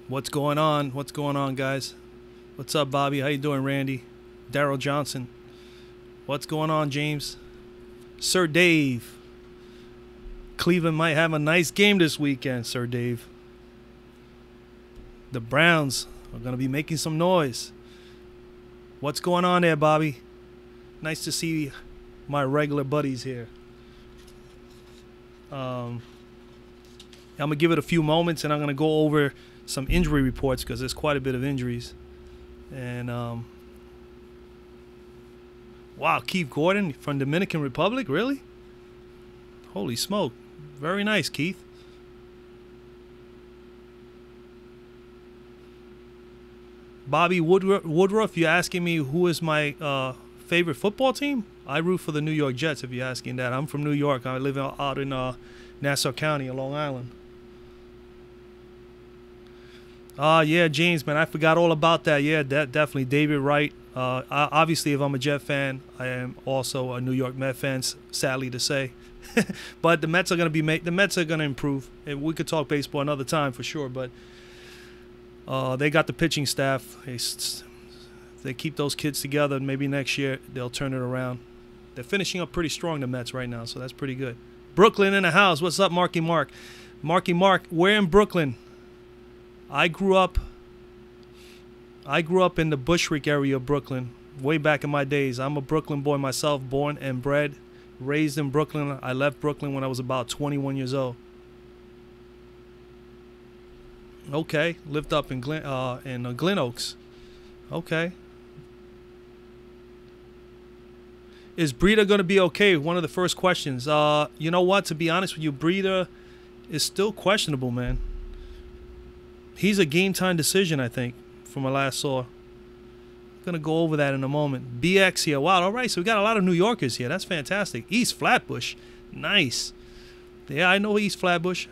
What's going on? What's going on, guys? What's up, Bobby? How you doing, Randy? Daryl Johnson. What's going on, James? Sir Dave. Cleveland might have a nice game this weekend, Sir Dave. The Browns are going to be making some noise. What's going on there, Bobby? Nice to see my regular buddies here. I'm going to give it a few moments, and I'm going to go over some injury reports because there's quite a bit of injuries. And, wow, Keith Gordon from Dominican Republic? Really? Holy smoke. Very nice, Keith. Bobby Woodruff, you're asking me who is my favorite football team? I root for the New York Jets, if you're asking that. I'm from New York. I live out in Nassau County, Long Island. Yeah, James, man, I forgot all about that. Yeah, definitely. David Wright. Obviously, if I'm a Jet fan, I am also a New York Met fan, sadly to say. But the Mets are going to improve. And we could talk baseball another time for sure, but they got the pitching staff. They keep those kids together. Maybe next year they'll turn it around. They're finishing up pretty strong, the Mets, right now, so that's pretty good. Brooklyn in the house. What's up, Marky Mark? Marky Mark, where in Brooklyn? I grew up in the Bushwick area of Brooklyn way back in my days. I'm a Brooklyn boy myself, born and bred, raised in Brooklyn. I left Brooklyn when I was about 21 years old. Okay, lived up in Glen Oaks. Okay. Is Breida going to be okay? One of the first questions. You know what? To be honest with you, Breida is still questionable, man. He's a game-time decision, I think, from what I last saw. I'm going to go over that in a moment. BX here. Wow, all right, so we got a lot of New Yorkers here. That's fantastic. East Flatbush. Nice. Yeah, I know East Flatbush.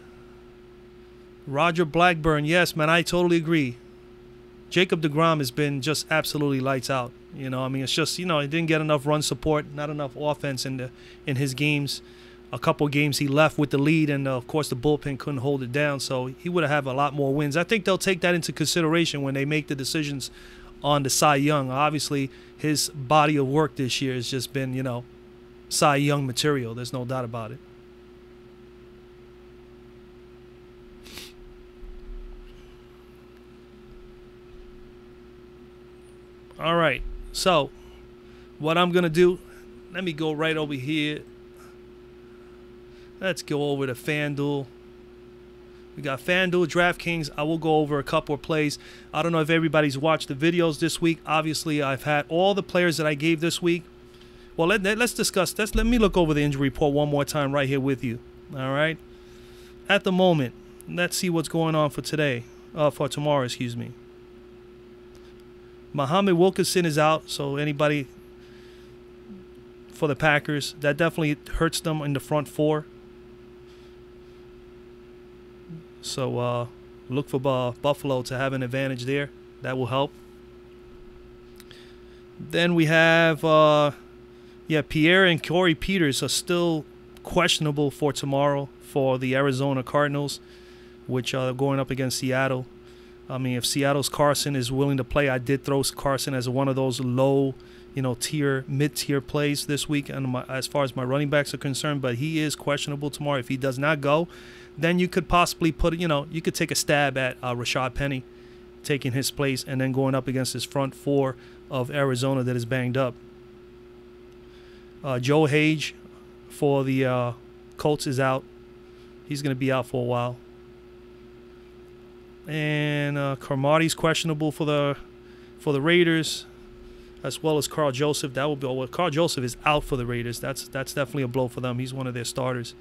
Roger Blackburn. Yes, man, I totally agree. Jacob deGrom has been just absolutely lights out. You know, I mean, it's just, you know, he didn't get enough run support, not enough offense in his games. A couple games he left with the lead, and of course the bullpen couldn't hold it down, so he would have a lot more wins. I think they'll take that into consideration when they make the decisions on the Cy Young. Obviously, his body of work this year has just been, you know, Cy Young material. There's no doubt about it. All right, so what I'm going to do, let me go right over here. Let's go over to Fanduel. We got Fanduel, Draftkings. I will go over a couple of plays. I don't know if everybody's watched the videos this week. Obviously, I've had all the players that I gave this week. Well, let's discuss this. Let me look over the injury report one more time right here with you. All right? At the moment, let's see what's going on for today. For tomorrow, excuse me. Muhammad Wilkerson is out, so anybody for the Packers, that definitely hurts them in the front four. So look for Buffalo to have an advantage there. That will help. Then we have, Pierre and Corey Peters are still questionable for tomorrow for the Arizona Cardinals, which are going up against Seattle. I mean, if Seattle's Carson is willing to play, I did throw Carson as one of those low, you know, mid-tier plays this week, and as far as my running backs are concerned, but he is questionable tomorrow. If he does not go, then you could possibly you could take a stab at Rashad Penny taking his place and then going up against his front four of Arizona that is banged up. Joe Hage for the Colts is out. He's going to be out for a while. And Carmarty's questionable for the Raiders, as well as Carl Joseph. That will be, well, Carl Joseph is out for the Raiders. That's definitely a blow for them. He's one of their starters.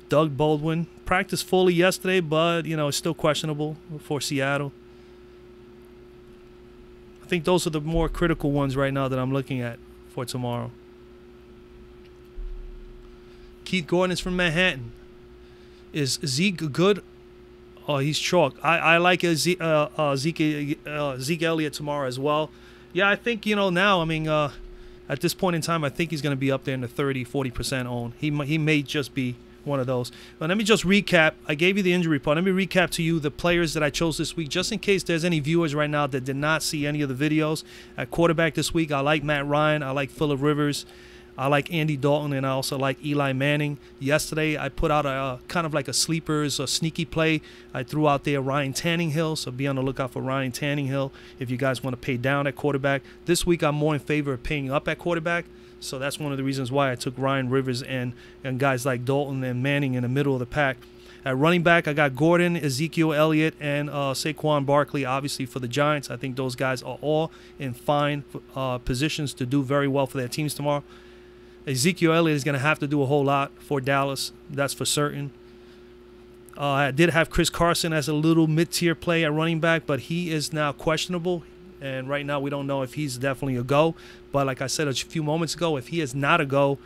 Doug Baldwin practiced fully yesterday, but you know, it's still questionable for Seattle. I think those are the more critical ones right now that I'm looking at for tomorrow. Keith Gordon is from Manhattan. Is Zeke good? Oh, he's chalk. I like Zeke Elliott tomorrow as well. Yeah, I think, you know, now, I mean, at this point in time, I think he's going to be up there in the 30-40% own. He may just be one of those. But let me just recap. I gave you the injury report. Let me recap to you the players that I chose this week, just in case there's any viewers right now that did not see any of the videos. At quarterback this week, I like Matt Ryan. I like Phillip Rivers. I like Andy Dalton, and I also like Eli Manning. Yesterday, I put out a kind of like a sleepers or sneaky play. I threw out there Ryan Tannehill, so be on the lookout for Ryan Tannehill if you guys want to pay down at quarterback. This week, I'm more in favor of paying up at quarterback, so that's one of the reasons why I took Ryan Rivers and guys like Dalton and Manning in the middle of the pack. At running back, I got Gordon, Ezekiel Elliott, and Saquon Barkley, obviously, for the Giants. I think those guys are all in fine positions to do very well for their teams tomorrow. Ezekiel Elliott is going to have to do a whole lot for Dallas. That's for certain. I did have Chris Carson as a little mid-tier play at running back, but he is now questionable. And right now we don't know if he's definitely a go. But like I said a few moments ago, if he is not a go,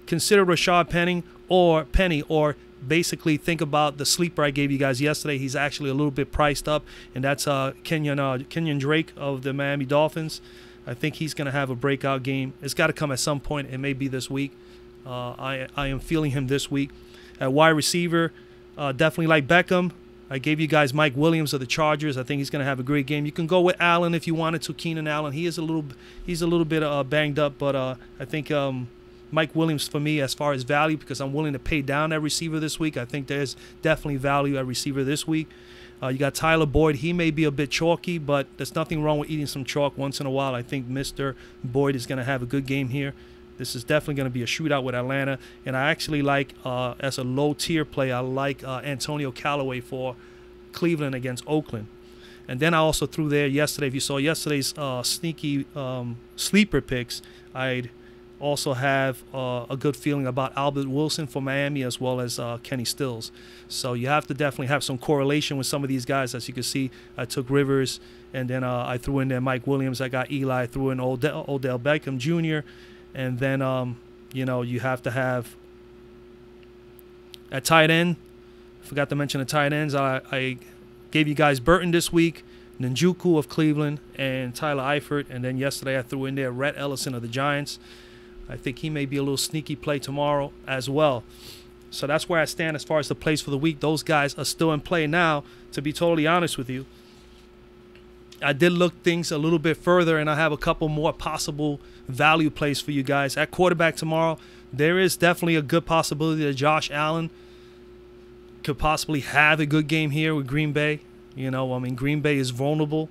consider Rashad Penny or basically think about the sleeper I gave you guys yesterday. He's actually a little bit priced up, and that's Kenyon Drake of the Miami Dolphins. I think he's going to have a breakout game. It's got to come at some point. It may be this week. I am feeling him this week. At wide receiver, definitely like Beckham. I gave you guys Mike Williams of the Chargers. I think he's going to have a great game. You can go with Allen if you wanted to, Keenan Allen. He's a little bit banged up, but I think Mike Williams for me as far as value, because I'm willing to pay down at receiver this week. I think there's definitely value at receiver this week. You got Tyler Boyd. He may be a bit chalky, but there's nothing wrong with eating some chalk once in a while. I think Mr. Boyd is going to have a good game here. This is definitely going to be a shootout with Atlanta. And I actually like, as a low-tier play, I like Antonio Callaway for Cleveland against Oakland. And then I also threw there yesterday, if you saw yesterday's sneaky sleeper picks, I'd also have a good feeling about Albert Wilson for Miami as well as Kenny Stills. So you have to definitely have some correlation with some of these guys. As you can see, I took Rivers, and then I threw in there Mike Williams. I got Eli. I threw in Odell Beckham Jr. And then, you have to have at tight end. I forgot to mention the tight ends. I gave you guys Burton this week, Njoku of Cleveland, and Tyler Eifert. And then yesterday I threw in there Rhett Ellison of the Giants. I think he may be a little sneaky play tomorrow as well. So that's where I stand as far as the plays for the week. Those guys are still in play now, to be totally honest with you. I did look things a little bit further, and I have a couple more possible value plays for you guys. At quarterback tomorrow, there is definitely a good possibility that Josh Allen could possibly have a good game here with Green Bay. Green Bay is vulnerable,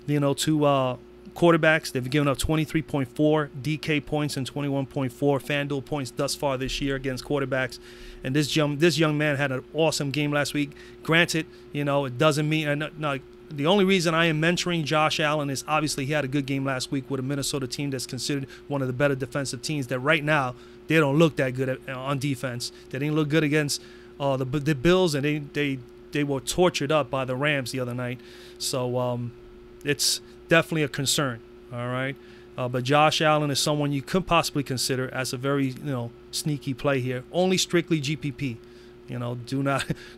to quarterbacks. They've given up 23.4 DK points and 21.4 Fanduel points thus far this year against quarterbacks. And this young man had an awesome game last week. Granted, it doesn't mean the only reason I am mentoring Josh Allen is obviously he had a good game last week with a Minnesota team that's considered one of the better defensive teams that right now they don't look that good on defense. They didn't look good against the Bills, and they were tortured up by the Rams the other night. So it's definitely a concern, all right? But Josh Allen is someone you could possibly consider as a very, sneaky play here. Only strictly GPP.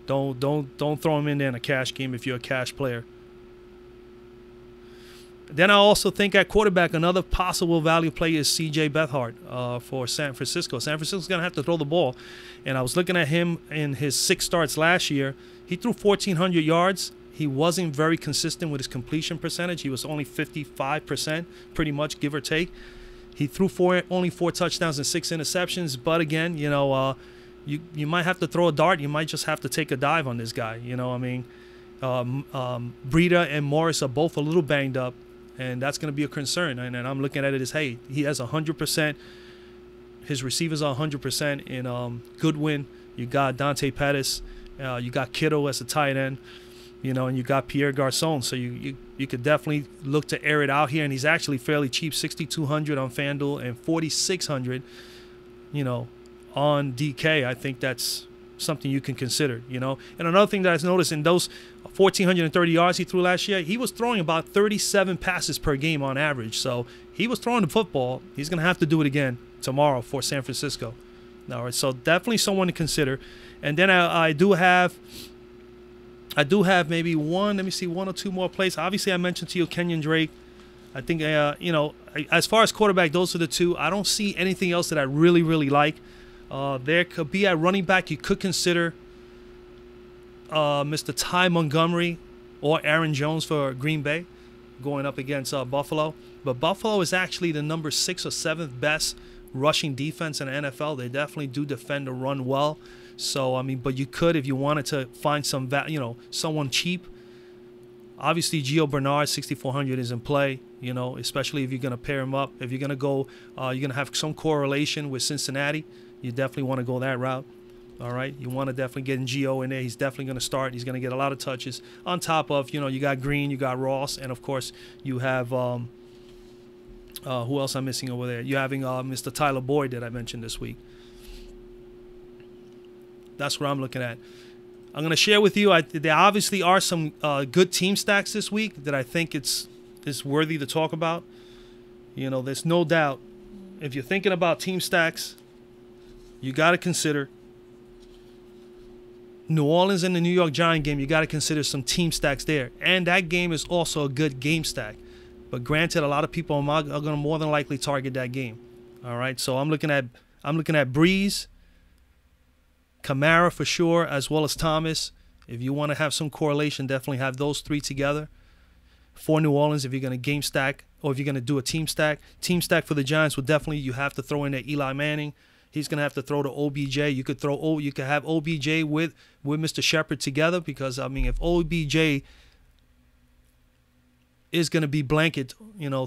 Don't throw him in there in a cash game if you're a cash player. Then I also think at quarterback, another possible value play is C.J. Beathard for San Francisco. San Francisco's going to have to throw the ball. And I was looking at him in his 6 starts last year. He threw 1,400 yards. He wasn't very consistent with his completion percentage. He was only 55%, pretty much, give or take. He threw only 4 touchdowns and 6 interceptions. But again, you might have to throw a dart. You might just have to take a dive on this guy. Breida and Morris are both a little banged up, and that's going to be a concern. And I'm looking at it as, hey, he has 100%. His receivers are 100% in Goodwin. You got Dante Pettis. You got Kittle as a tight end. And you got Pierre Garçon. So you could definitely look to air it out here. And he's actually fairly cheap, $6,200 on FanDuel and $4,600, on DK. I think that's something you can consider, And another thing that I noticed in those 1,430 yards he threw last year, he was throwing about 37 passes per game on average. So he was throwing the football. He's going to have to do it again tomorrow for San Francisco. All right, so definitely someone to consider. And then I do have maybe one or two more plays. Obviously, I mentioned to you Kenyon Drake. I think, as far as quarterback, those are the two. I don't see anything else that I really, really like. There could be at running back, you could consider Mr. Ty Montgomery or Aaron Jones for Green Bay going up against Buffalo. But Buffalo is actually the number 6th or 7th best rushing defense in the NFL. They definitely do defend the run well. So, I mean, but you could, if you wanted to find some, someone cheap. Obviously, Gio Bernard, 6,400 is in play, especially if you're going to pair him up. If you're going to go, you're going to have some correlation with Cincinnati. You definitely want to go that route. All right, you want to definitely get Gio in there. He's definitely going to start. He's going to get a lot of touches. On top of, you got Green, you got Ross, and of course you have who else I'm missing over there? You're having Mr. Tyler Boyd that I mentioned this week. That's what I'm looking at. I'm going to share with you. There obviously are some good team stacks this week that I think it's worthy to talk about. There's no doubt. If you're thinking about team stacks, you got to consider New Orleans and the New York Giant game. You got to consider some team stacks there. And that game is also a good game stack. But granted, a lot of people are going to more than likely target that game. All right, so I'm looking at Breeze, Kamara for sure, as well as Thomas. If you want to have some correlation, definitely have those three together. For New Orleans, if you're going to game stack or if you're going to do a team stack. Team stack for the Giants would definitely, you have to throw in there Eli Manning. He's going to have to throw to OBJ. You could have OBJ with Mr. Shepard together because, I mean, if OBJ is going to be blanket,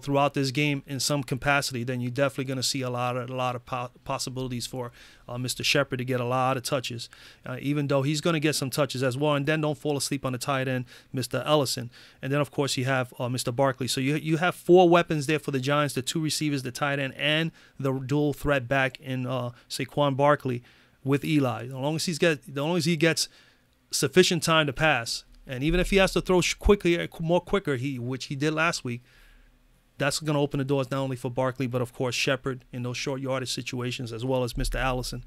throughout this game in some capacity, then you're definitely going to see a lot of possibilities for Mr. Shepard to get a lot of touches, even though he's going to get some touches as well. And then don't fall asleep on the tight end, Mr. Ellison. And then, of course, you have Mr. Barkley. So you have 4 weapons there for the Giants, the 2 receivers, the tight end, and the dual threat back in Saquon Barkley with Eli. As long as he gets sufficient time to pass, and even if he has to throw more quicker, which he did last week, that's going to open the doors not only for Barkley, but of course Shepard in those short yardage situations, as well as Mr. Ellison.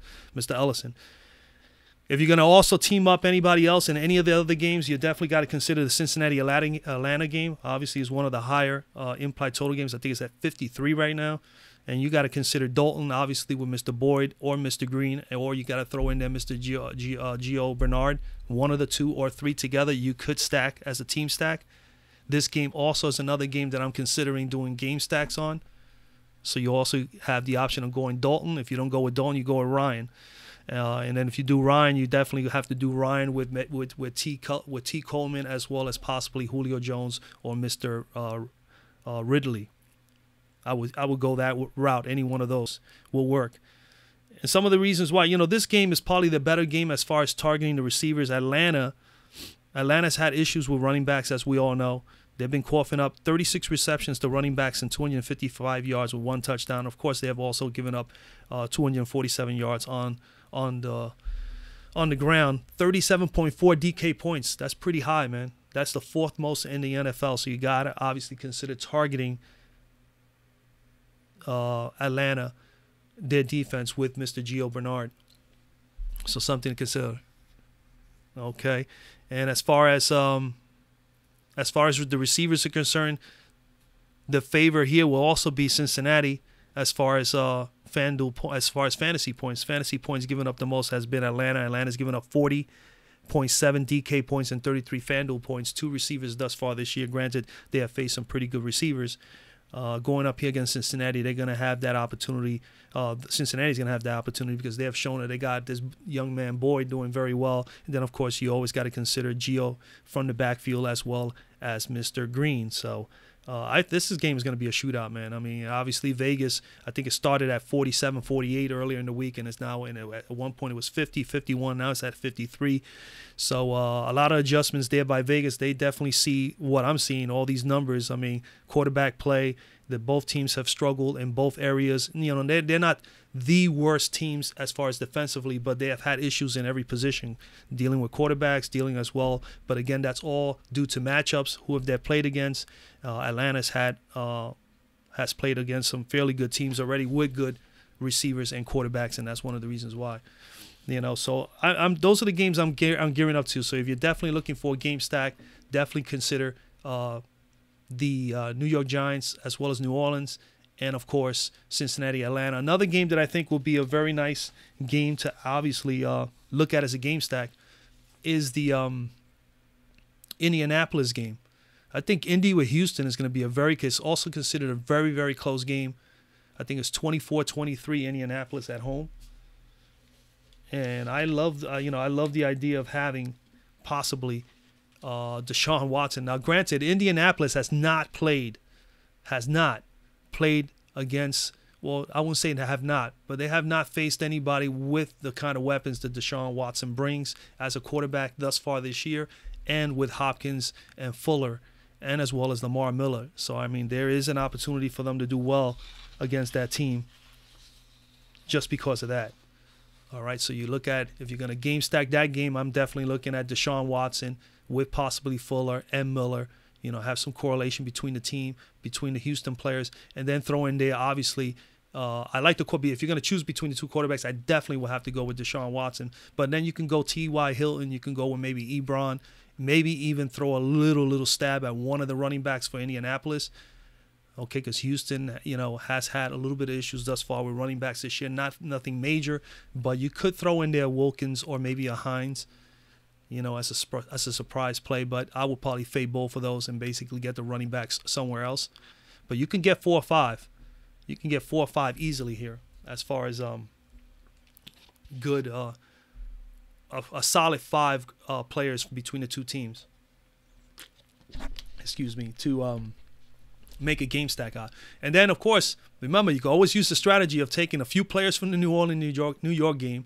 If you're going to also team up anybody else in any of the other games, you definitely got to consider the Cincinnati Atlanta game. Obviously, is one of the higher implied total games. I think it's at 53 right now. And you got to consider Dalton, obviously, with Mr. Boyd or Mr. Green, or you got to throw in there Mr. Gio Bernard. One of the 2 or 3 together you could stack as a team stack. This game also is another game that I'm considering doing game stacks on. So you also have the option of going Dalton. If you don't go with Dalton, you go with Ryan. And then if you do Ryan, you definitely have to do Ryan with T. Coleman, as well as possibly Julio Jones or Mr. Ridley. I would go that route. Any one of those will work. And some of the reasons why, this game is probably the better game as far as targeting the receivers. Atlanta's had issues with running backs, as we all know. They've been coughing up 36 receptions to running backs and 255 yards with 1 touchdown. Of course, they have also given up 247 yards on the ground. 37.4 DK points. That's pretty high, man. That's the 4th most in the NFL. So you got to obviously consider targeting Atlanta, their defense with Mr. Gio Bernard. So something to consider. Okay. And as far as the receivers are concerned, the favor here will also be Cincinnati as far as FanDuel, as far as fantasy points. Fantasy points given up the most has been Atlanta. Atlanta's given up 40.7 DK points and 33 FanDuel points. 2 receivers thus far this year. Granted, they have faced some pretty good receivers. Going up here against Cincinnati, they're going to have that opportunity. Cincinnati's going to have that opportunity because they have shown that they got this young man Boyd doing very well. And then, of course, you always got to consider Gio from the backfield as well as Mr. Green. So this game is going to be a shootout, man. I mean, obviously Vegas, I think it started at 47, 48 earlier in the week, and it's now at one point it was 50, 51. Now it's at 53. So a lot of adjustments there by Vegas. They definitely see what I'm seeing, all these numbers. I mean, quarterback play, that both teams have struggled in both areas. They're not the worst teams as far as defensively, but they have had issues in every position, dealing with quarterbacks, dealing as well. But again, that's all due to matchups, who have they played against. Atlanta's has played against some fairly good teams already with good receivers and quarterbacks, and that's one of the reasons why. So those are the games I'm gearing up to. So if you're definitely looking for a game stack, definitely consider the New York Giants as well as New Orleans and of course Cincinnati, Atlanta. Another game that I think will be a very nice game to obviously look at as a game stack is the Indianapolis game. I think Indy with Houston is going to be it's also considered a very, very close game. I think it's 24-23 Indianapolis at home. And I love the idea of having possibly Deshaun Watson. Now, granted, Indianapolis has not played against, well, I won't say they have not, but they have not faced anybody with the kind of weapons that Deshaun Watson brings as a quarterback thus far this year, and with Hopkins and Fuller, and as well as Lamar Miller. So, I mean, there is an opportunity for them to do well against that team just because of that. All right, so you look at, if you're going to game stack that game, I'm definitely looking at Deshaun Watson with possibly Fuller and Miller. Have some correlation between the team, between the Houston players, and then throw in there, obviously, I like the quarterback. If you're going to choose between the two quarterbacks, I definitely will have to go with Deshaun Watson. But then you can go T.Y. Hilton. You can go with maybe Ebron. Maybe even throw a little stab at one of the running backs for Indianapolis. Okay, because Houston, has had a little bit of issues thus far with running backs this year. Nothing major, but you could throw in there Wilkins or maybe a Hines, as a surprise play. But I would probably fade both of those and basically get the running backs somewhere else. But you can get 4 or 5. You can get 4 or 5 easily here as far as good, a solid 5 players between the two teams. Excuse me, to make a game stack out. And then, of course, remember, you can always use the strategy of taking a few players from the New Orleans, New York game,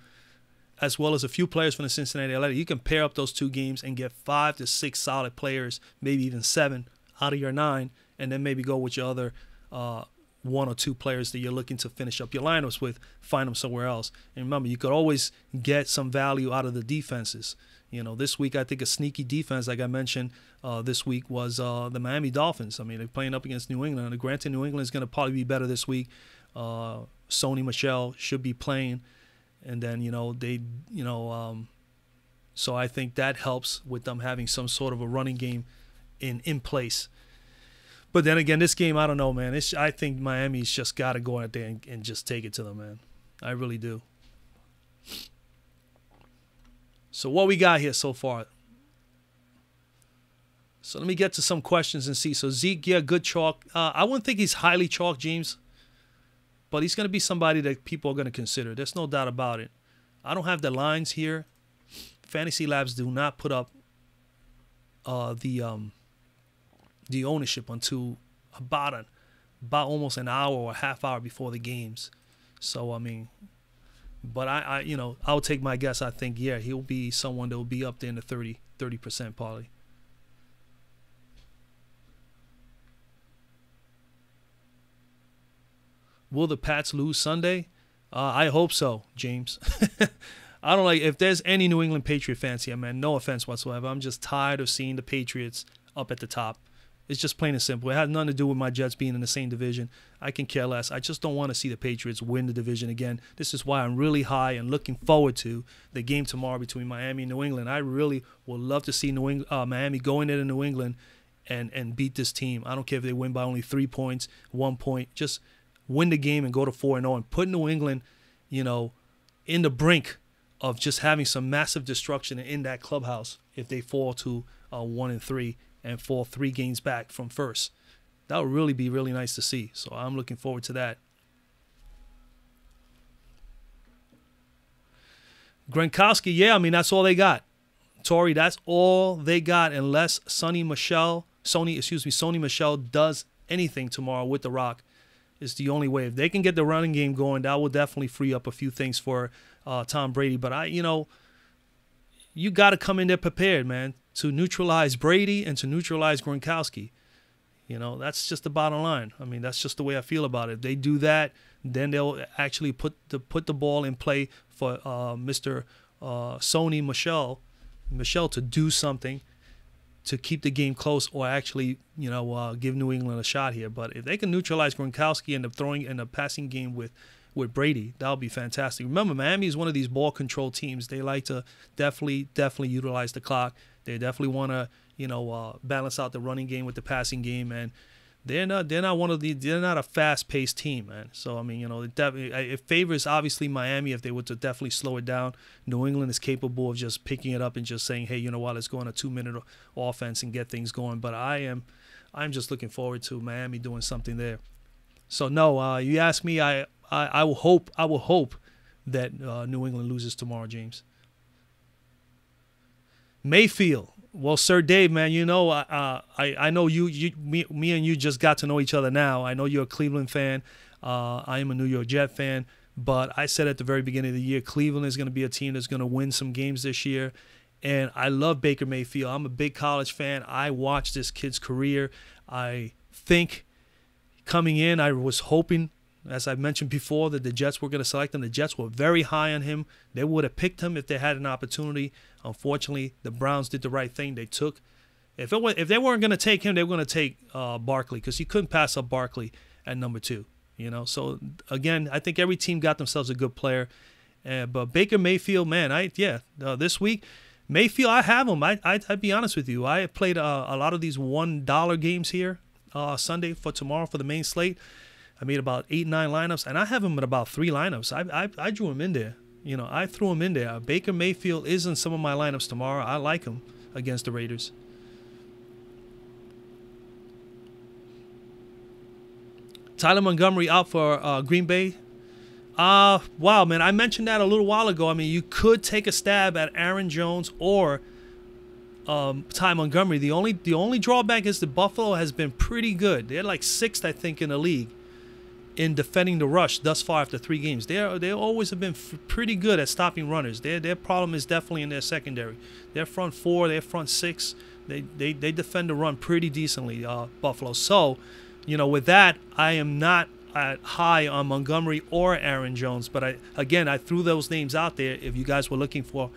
as well as a few players from the Cincinnati, Atlanta. You can pair up those two games and get 5 to 6 solid players, maybe even 7 out of your 9, and then maybe go with your other 1 or 2 players that you're looking to finish up your lineups with, find them somewhere else. And remember, you could always get some value out of the defenses. This week I think a sneaky defense, like I mentioned, this week was the Miami Dolphins. I mean, they're playing up against New England. And granted, New England is going to probably be better this week. Sony Michel should be playing, and then so I think that helps with them having some sort of a running game in place. But then again, this game, I don't know, man. I think Miami's just got to go out there and just take it to them, man. I really do. So what we got here so far? So let me get to some questions and see. So Zeke, yeah, good chalk. I wouldn't think he's highly chalk, James. But he's going to be somebody that people are going to consider. There's no doubt about it. I don't have the lines here. Fantasy Labs do not put up the ownership until about almost an hour or a half hour before the games. So, I mean, but I'll take my guess. I think, yeah, he'll be someone that will be up there in the 30% probably. Will the Pats lose Sunday? I hope so, James. I don't like, if there's any New England Patriot fans here, man, no offense whatsoever. I'm just tired of seeing the Patriots up at the top. It's just plain and simple. It has nothing to do with my Jets being in the same division. I can care less. I just don't want to see the Patriots win the division again. This is why I'm really high and looking forward to the game tomorrow between Miami and New England. I really would love to see Miami go into New England and beat this team. I don't care if they win by only 3 points, 1 point. Just win the game and go to 4-0 and put New England, in the brink of just having some massive destruction in that clubhouse if they fall to 1-3 and fall 3 games back from first. That would really be really nice to see. So I'm looking forward to that. Gronkowski, yeah, I mean, that's all they got. Tori, that's all they got unless Sony Michel does anything tomorrow with The Rock. It's the only way. If they can get the running game going, that will definitely free up a few things for Tom Brady. But you got to come in there prepared, man, to neutralize Brady and to neutralize Gronkowski. That's just the bottom line. I mean, that's just the way I feel about it. If they do that, then they'll actually put the ball in play for Mr. Sony Michel to do something to keep the game close, or actually, give New England a shot here. But if they can neutralize Gronkowski and the passing game with Brady, that'll be fantastic. Remember, Miami is one of these ball control teams. They like to definitely utilize the clock. They definitely want to, balance out the running game with the passing game. And They're not one of the. They're not a fast-paced team, man. So I mean, it favors obviously Miami if they were to definitely slow it down. New England is capable of just picking it up and just saying, hey, you know what, let's go on a 2-minute offense and get things going. But I'm just looking forward to Miami doing something there. So no, you ask me, I will hope that New England loses tomorrow, James. Mayfield. Well, Sir Dave, man, I know me and you just got to know each other now. I know you're a Cleveland fan. I am a New York Jet fan. But I said at the very beginning of the year, Cleveland is going to be a team that's going to win some games this year. And I love Baker Mayfield. I'm a big college fan. I watched this kid's career. I think coming in, I was hoping, as I mentioned before, that the Jets were going to select him. The Jets were very high on him. They would have picked him if they had an opportunity. Unfortunately, the Browns did the right thing. They took, if they weren't going to take him, they were going to take Barkley, because you couldn't pass up Barkley at number 2. So again, I think every team got themselves a good player. But Baker Mayfield, man, this week, Mayfield, I have him. I'd be honest with you. I played a lot of these $1 games here Sunday for tomorrow for the main slate. I made about 8-9 lineups, and I have him in about 3 lineups. I drew him in there. I threw him in there. Baker Mayfield is in some of my lineups tomorrow. I like him against the Raiders. Tyler Montgomery out for Green Bay. Wow, man, I mentioned that a little while ago. I mean, you could take a stab at Aaron Jones or Ty Montgomery. The only drawback is that Buffalo has been pretty good. They're like 6th, I think, in the league in defending the rush thus far after 3 games. They always have been pretty good at stopping runners. Their problem is definitely in their secondary. Their front 4, their front 6, they defend the run pretty decently, Buffalo. So, with that, I am not high on Montgomery or Aaron Jones. But I threw those names out there if you guys were looking for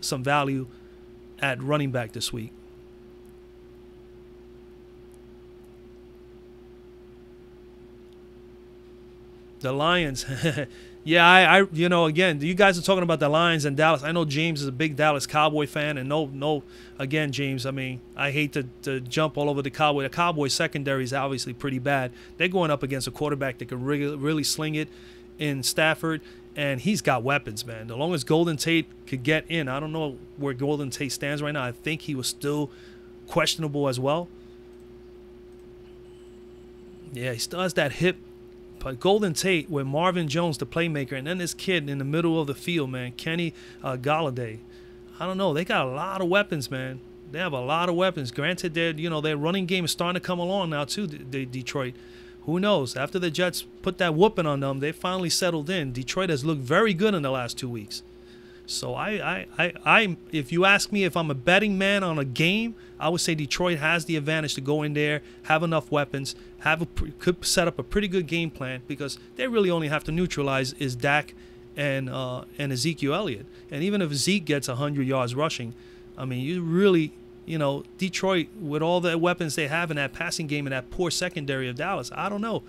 some value at running back this week. The Lions. Yeah, again, you guys are talking about the Lions and Dallas. I know James is a big Dallas Cowboy fan, and no, again, James, I mean, I hate to jump all over the Cowboy. The Cowboy secondary is obviously pretty bad. They're going up against a quarterback that can really sling it in Stafford, and he's got weapons, man. The long as Golden Tate could get in, I don't know where Golden Tate stands right now. I think he was still questionable as well. Yeah, he still has that hip. But Golden Tate with Marvin Jones, the playmaker, and then this kid in the middle of the field, man, Kenny Galladay. I don't know. They got a lot of weapons, man. They have a lot of weapons. Granted, their running game is starting to come along now too, Detroit. Who knows? After the Jets put that whooping on them, they finally settled in. Detroit has looked very good in the last 2 weeks. So if you ask me if I'm a betting man on a game, I would say Detroit has the advantage to go in there, have enough weapons, could set up a pretty good game plan, because they really only have to neutralize is Dak and Ezekiel Elliott. And even if Zeke gets 100 yards rushing, I mean, you really, Detroit, with all the weapons they have in that passing game and that poor secondary of Dallas, I don't know.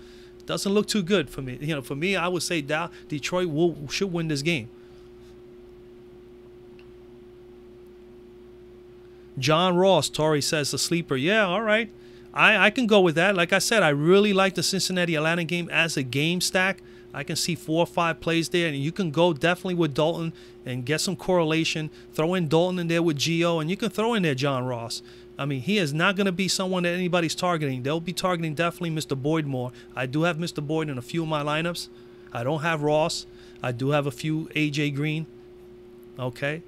Doesn't look too good for me. For me, I would say Detroit should win this game. John Ross, Torrey says, the sleeper. Yeah, all right. I can go with that. Like I said, I really like the Cincinnati-Atlanta game as a game stack. I can see 4 or 5 plays there, and you can go definitely with Dalton and get some correlation. Throw in Dalton in there with Gio, and you can throw in there John Ross. I mean, he is not going to be someone that anybody's targeting. They'll be targeting definitely Mr. Boyd more. I do have Mr. Boyd in a few of my lineups. I don't have Ross. I do have a few A.J. Green. Okay.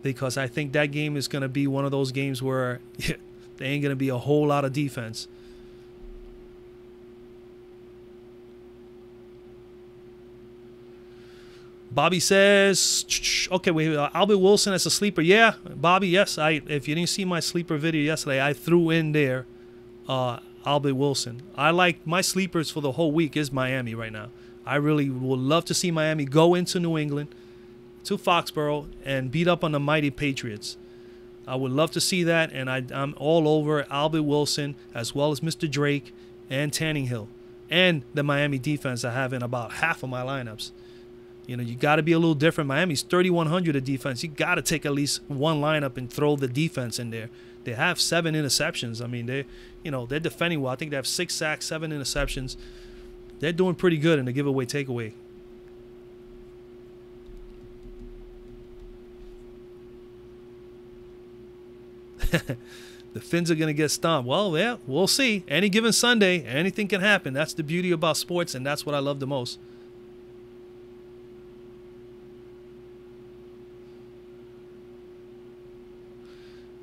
Because I think that game is going to be one of those games where there ain't going to be a whole lot of defense. Bobby says, okay, wait, Albert Wilson as a sleeper. Yeah, Bobby, yes. If you didn't see my sleeper video yesterday, I threw in there Albert Wilson. I like my sleepers for the whole week is Miami right now. I really would love to see Miami go into New England, to Foxborough, and beat up on the mighty Patriots. I would love to see that, and I'm all over Albert Wilson as well as Mr. Drake and Tanning Hill and the Miami defense I have in about half of my lineups. You know, you got to be a little different. Miami's 3,100 at defense. You got to take at least one lineup and throw the defense in there. They have 7 interceptions. I mean, they're defending well. I think they have 6 sacks, 7 interceptions. They're doing pretty good in the giveaway takeaway. The Finns are going to get stomped. Well, yeah, we'll see. Any given Sunday, anything can happen. That's the beauty about sports, and that's what I love the most.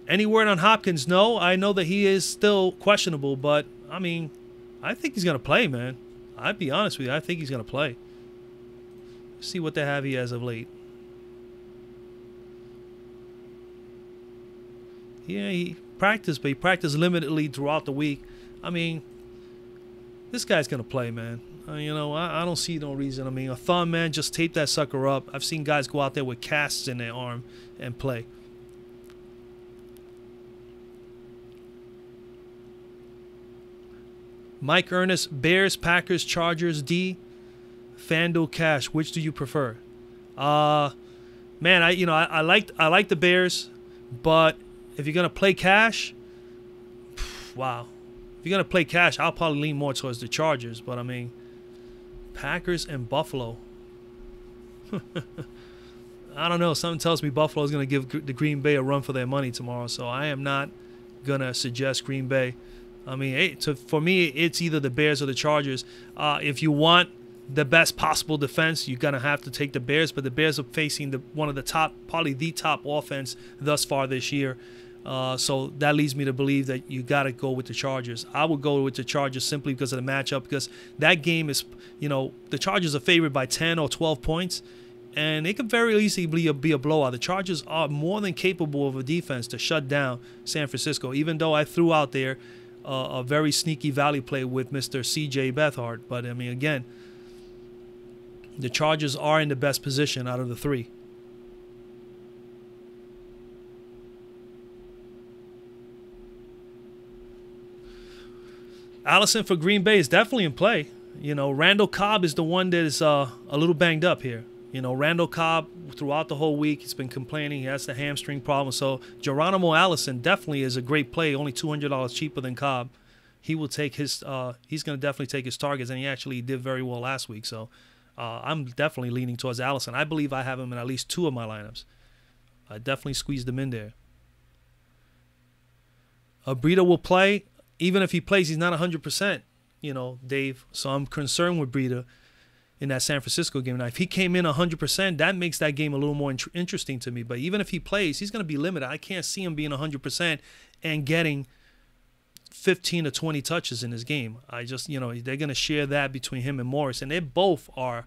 Any word on Hopkins? No, I know that he is still questionable, but, I mean, I think he's going to play, man. I'd be honest with you. I think he's going to play. See what they have here as of late. Yeah, he practiced, but he practiced limitedly throughout the week. I mean, this guy's going to play, man. You know, I don't see no reason. I mean, a thumb, man, just tape that sucker up. I've seen guys go out there with casts in their arm and play. Mike Ernest, Bears, Packers, Chargers, D, Fanduel, Cash. Which do you prefer? Man, I like the Bears, but if you're gonna play cash, wow. If you're gonna play cash, I'll probably lean more towards the Chargers. But I mean, Packers and Buffalo. I don't know. Something tells me Buffalo is gonna give the Green Bay a run for their money tomorrow. So I am not gonna suggest Green Bay. I mean, for me, it's either the Bears or the Chargers. If you want the best possible defense, you're going to have to take the Bears. But the Bears are facing one of the top, probably the top offense thus far this year. So that leads me to believe that you got to go with the Chargers. I would go with the Chargers simply because of the matchup, because that game is, you know, the Chargers are favored by 10 or 12 points. And it could very easily be a blowout. The Chargers are more than capable of a defense to shut down San Francisco, even though I threw out there a very sneaky value play with Mr. C.J. Beathard. But, I mean, again, the Chargers are in the best position out of the 3. Allison for Green Bay is definitely in play. You know, Randall Cobb is the one that is a little banged up here. You know, Randall Cobb, throughout the whole week, he's been complaining. He has the hamstring problem. So Geronimo Allison definitely is a great play, only $200 cheaper than Cobb. He will take his he's going to definitely take his targets, and he actually did very well last week. So I'm definitely leaning towards Allison. I believe I have him in at least 2 of my lineups. I definitely squeezed him in there. Breida will play. Even if he plays, he's not 100%, you know, Dave. So I'm concerned with Breida in that San Francisco game. Now, if he came in 100%, that makes that game a little more interesting to me. But even if he plays, he's going to be limited. I can't see him being 100% and getting 15 to 20 touches in this game. I just, you know, they're going to share that between him and Morris. And they both are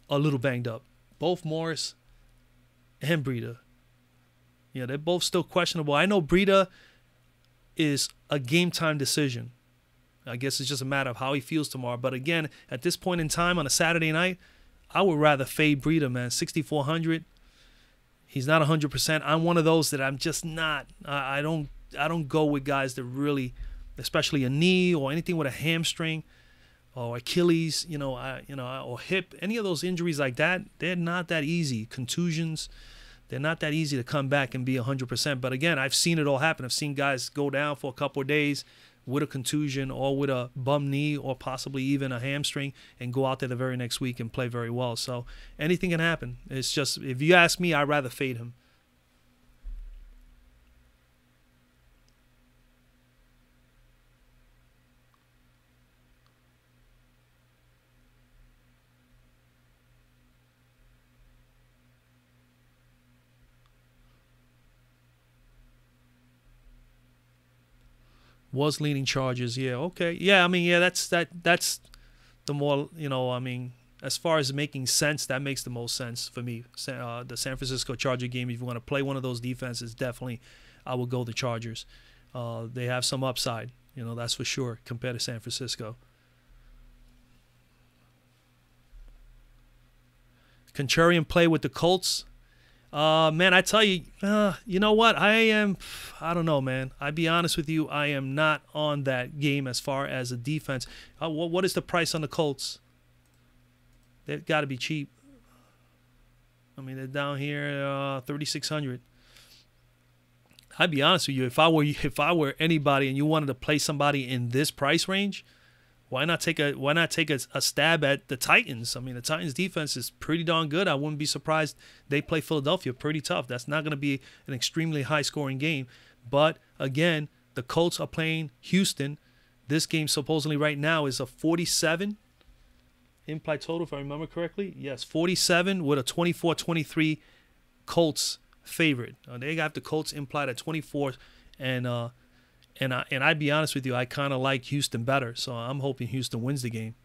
a little banged up. Both Morris and Breida. Yeah, they're both still questionable. I know Breida is a game-time decision. I guess it's just a matter of how he feels tomorrow. But again, at this point in time on a Saturday night, I would rather fade Breida, man. 6,400. He's not 100%. I'm one of those that I'm just not. I don't go with guys that really, especially a knee or anything with a hamstring or Achilles, or hip. Any of those injuries like that, they're not that easy. Contusions, they're not that easy to come back and be 100%. But again, I've seen it all happen. I've seen guys go down for a couple of days with a contusion or with a bum knee or possibly even a hamstring and go out there the very next week and play very well. So anything can happen. It's just, if you ask me, I'd rather fade him. Was leaning Chargers, yeah, okay. Yeah, I mean, yeah, that's the more, I mean, as far as making sense, that makes the most sense for me. The San Francisco Charger game, if you want to play one of those defenses, definitely I would go the Chargers. They have some upside, that's for sure, compared to San Francisco. Contrarian play with the Colts. Man, I tell you, you know what? I don't know, man. I'd be honest with you. I am not on that game as far as a defense. What is the price on the Colts? They've got to be cheap. I mean, they're down here 3,600. I'd be honest with you, if I were anybody and you wanted to play somebody in this price range, why not take a stab at the Titans? I mean, the Titans defense is pretty darn good. I wouldn't be surprised they play Philadelphia pretty tough. That's not going to be an extremely high scoring game. But again, the Colts are playing Houston. This game supposedly right now is a 47 implied total, if I remember correctly. Yes, 47 with a 24-23 Colts favorite. They got the Colts implied at 24, and I'd be honest with you, I kind of like Houston better, so I'm hoping Houston wins the game.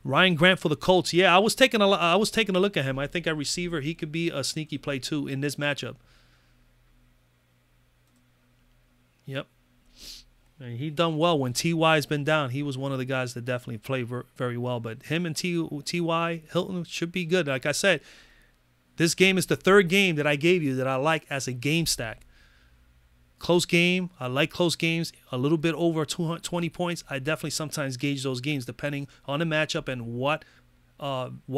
Ryan Grant for the Colts. Yeah, I was taking a look at him. I think at receiver he could be a sneaky play too in this matchup. Yep. And he done well when T.Y.'s been down. He was one of the guys that definitely played very well. But him and T.Y. Hilton should be good. Like I said, this game is the third game that I gave you that I like as a game stack. Close game. I like close games. A little bit over 20 points. I definitely sometimes gauge those games depending on the matchup and what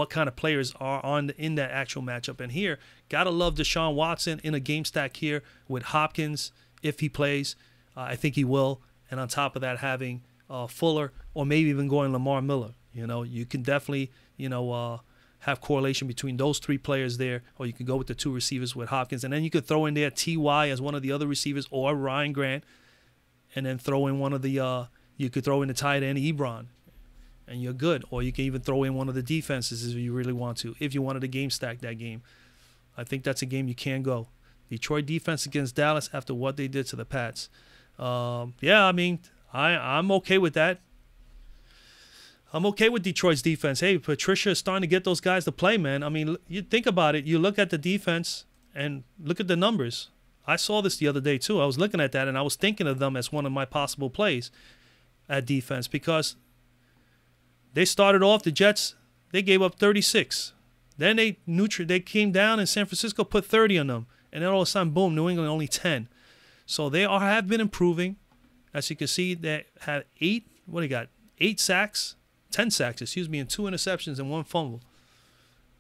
kind of players are in that actual matchup. And here, gotta love Deshaun Watson in a game stack here with Hopkins if he plays. I think he will. And on top of that, having Fuller or maybe even going Lamar Miller. You can definitely, have correlation between those three players there. Or you can go with the two receivers with Hopkins. And then you could throw in there T.Y. as one of the other receivers or Ryan Grant. And then throw in one of the, you could throw in the tight end Ebron. And you're good. Or you can even throw in one of the defenses if you really want to. If you wanted to game stack that game. I think that's a game you can go. Detroit defense against Dallas after what they did to the Pats. Yeah, I mean, I'm okay with that. I'm okay with Detroit's defense. Hey, Patricia is starting to get those guys to play, man. I mean, you think about it. You look at the defense and look at the numbers. I saw this the other day, too. I was looking at that, and I was thinking of them as one of my possible plays at defense because they started off, the Jets, they gave up 36. Then they came down, and San Francisco put 30 on them. And then all of a sudden, boom, New England only 10. So they have been improving. As you can see, they have 10 sacks, and 2 interceptions and 1 fumble.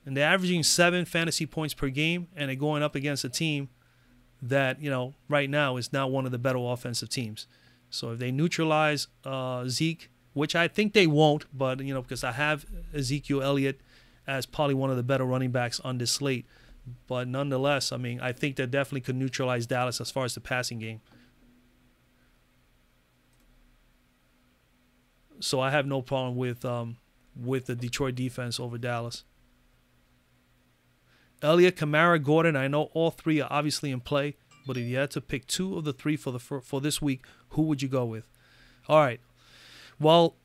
And they're averaging 7 fantasy points per game, and they're going up against a team that, right now is not one of the better offensive teams. So if they neutralize Zeke, which I think they won't, but, because I have Ezekiel Elliott as probably one of the better running backs on this slate. But nonetheless, I mean, I think that definitely could neutralize Dallas as far as the passing game. So I have no problem with the Detroit defense over Dallas. Elliott, Kamara, Gordon, I know all three are obviously in play, but if you had to pick 2 of the 3 for this week, who would you go with? All right. Well,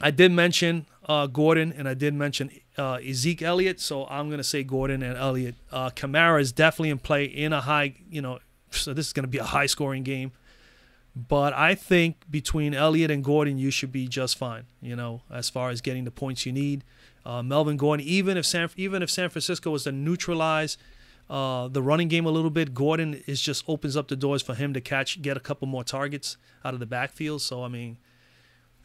I did mention Gordon, and I did mention Ezekiel Elliott, so I'm going to say Gordon and Elliott. Kamara is definitely in play in a high, so this is going to be a high-scoring game. But I think between Elliott and Gordon, you should be just fine, as far as getting the points you need. Melvin Gordon, even if San Francisco was to neutralize the running game a little bit, Gordon just opens up the doors for him to get a couple more targets out of the backfield. So, I mean,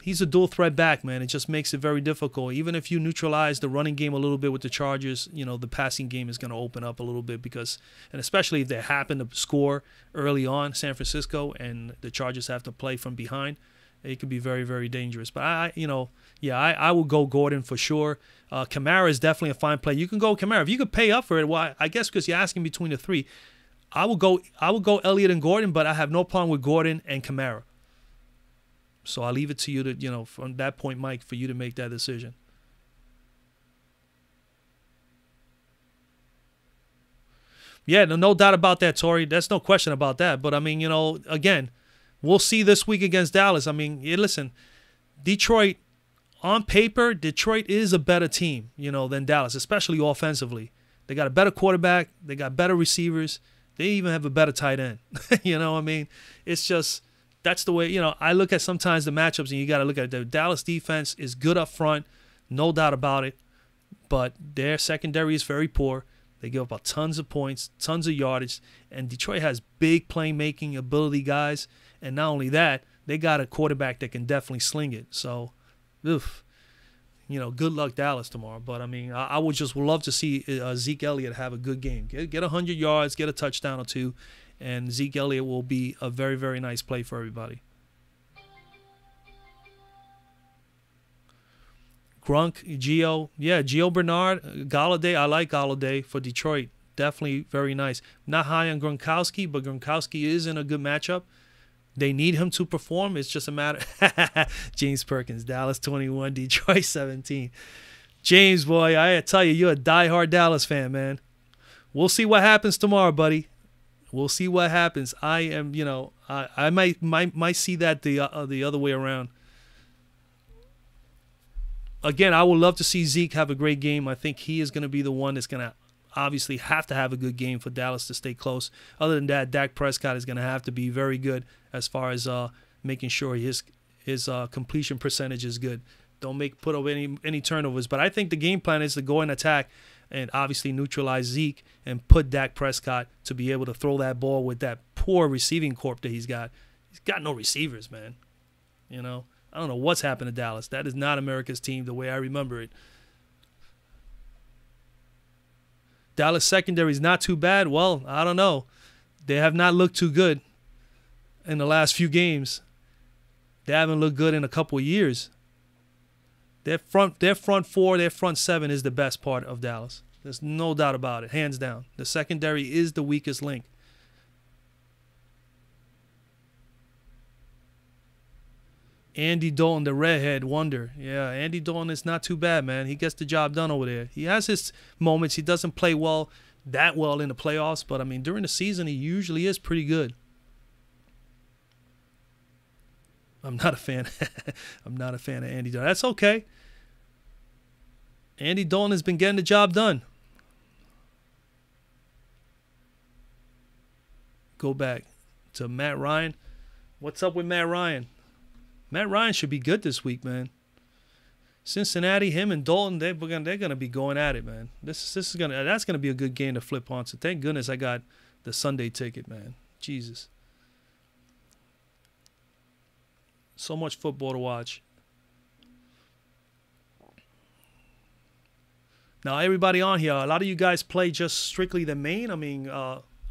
he's a dual threat back, man. It just makes it very difficult. Even if you neutralize the running game a little bit with the Chargers, the passing game is going to open up a little bit and especially if they happen to score early on, San Francisco, and the Chargers have to play from behind, it could be very, very dangerous. But I will go Gordon for sure. Kamara is definitely a fine play. You can go Kamara if you could pay up for it. Well, I guess because you're asking between the 3, I will go Elliott and Gordon, but I have no problem with Gordon and Kamara. So I'll leave it to you to, from that point, Mike, for you to make that decision. Yeah, no doubt about that, Tori. There's no question about that. But, I mean, again, we'll see this week against Dallas. I mean, listen, Detroit, on paper, Detroit is a better team, than Dallas, especially offensively. They got a better quarterback. They got better receivers. They even have a better tight end. I mean, it's just... That's the way, I look at sometimes the matchups, and you got to look at it. The Dallas defense is good up front, no doubt about it, but their secondary is very poor. They give up tons of points, tons of yardage, and Detroit has big playmaking ability guys, and not only that, they got a quarterback that can definitely sling it. So, good luck Dallas tomorrow. But, I mean, I would just love to see Zeke Elliott have a good game. Get 100 yards, get a touchdown or two, and Zeke Elliott will be a very, very nice play for everybody. Grunk, Gio. Yeah, Gio Bernard, Galladay. I like Galladay for Detroit. Definitely very nice. Not high on Gronkowski, but Gronkowski is in a good matchup. They need him to perform. It's just a matter. James Perkins, Dallas 21, Detroit 17. James, boy, I tell you, you're a diehard Dallas fan, man. We'll see what happens tomorrow, buddy. We'll see what happens. I am, I might see that the other way around. Again, I would love to see Zeke have a great game. I think he is going to be the one that's going to obviously have to have a good game for Dallas to stay close. Other than that, Dak Prescott is going to have to be very good as far as making sure his completion percentage is good. Don't put up any turnovers. But I think the game plan is to go and attack and obviously neutralize Zeke and put Dak Prescott to be able to throw that ball with that poor receiving corp that he's got. He's got no receivers, man. I don't know what's happened to Dallas. That is not America's team the way I remember it. Dallas secondary is not too bad. Well, I don't know. They have not looked too good in the last few games. They haven't looked good in a couple of years. Their front four, their front seven is the best part of Dallas. There's no doubt about it, hands down. The secondary is the weakest link. Andy Dalton, the redhead wonder. Yeah, Andy Dalton is not too bad, man. He gets the job done over there. He has his moments. He doesn't play that well in the playoffs, but, I mean, during the season, he usually is pretty good. I'm not a fan. I'm not a fan of Andy Dalton. That's okay. Andy Dalton has been getting the job done. Go back to Matt Ryan. What's up with Matt Ryan? Matt Ryan should be good this week, man. Cincinnati, him and Dalton, they're gonna be going at it, man. That's gonna be a good game to flip on. So thank goodness I got the Sunday ticket, man. Jesus. So much football to watch. Now everybody on here, a lot of you guys play just strictly the main. I mean,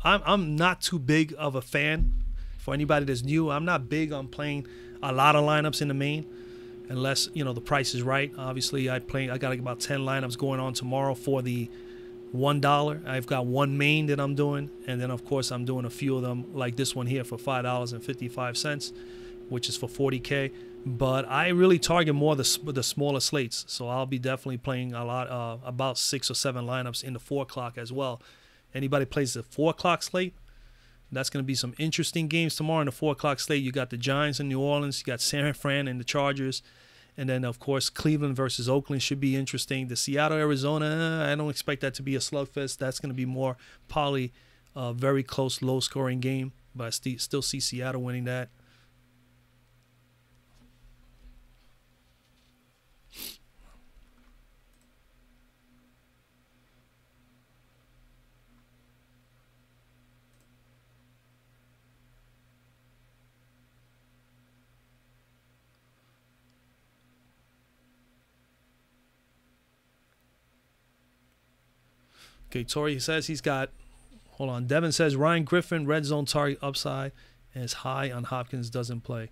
I'm not too big of a fan. For anybody that's new, I'm not big on playing a lot of lineups in the main, unless the price is right. Obviously, I got about 10 lineups going on tomorrow for the $1. I've got one main that I'm doing, and then of course I'm doing a few of them like this one here for $5.55, which is for 40K. But I really target more the smaller slates, so I'll be definitely playing a lot, about 6 or 7 lineups in the 4 o'clock as well. Anybody plays the 4 o'clock slate? That's going to be some interesting games tomorrow in the 4 o'clock slate. You got the Giants in New Orleans. You got San Fran and the Chargers. And then, of course, Cleveland versus Oakland should be interesting. The Seattle-Arizona, I don't expect that to be a slugfest. That's going to be more probably a very close, low-scoring game. But I still see Seattle winning that. Okay, Tori says he's got, hold on. Devin says Ryan Griffin, red zone target upside, and is high on Hopkins, doesn't play.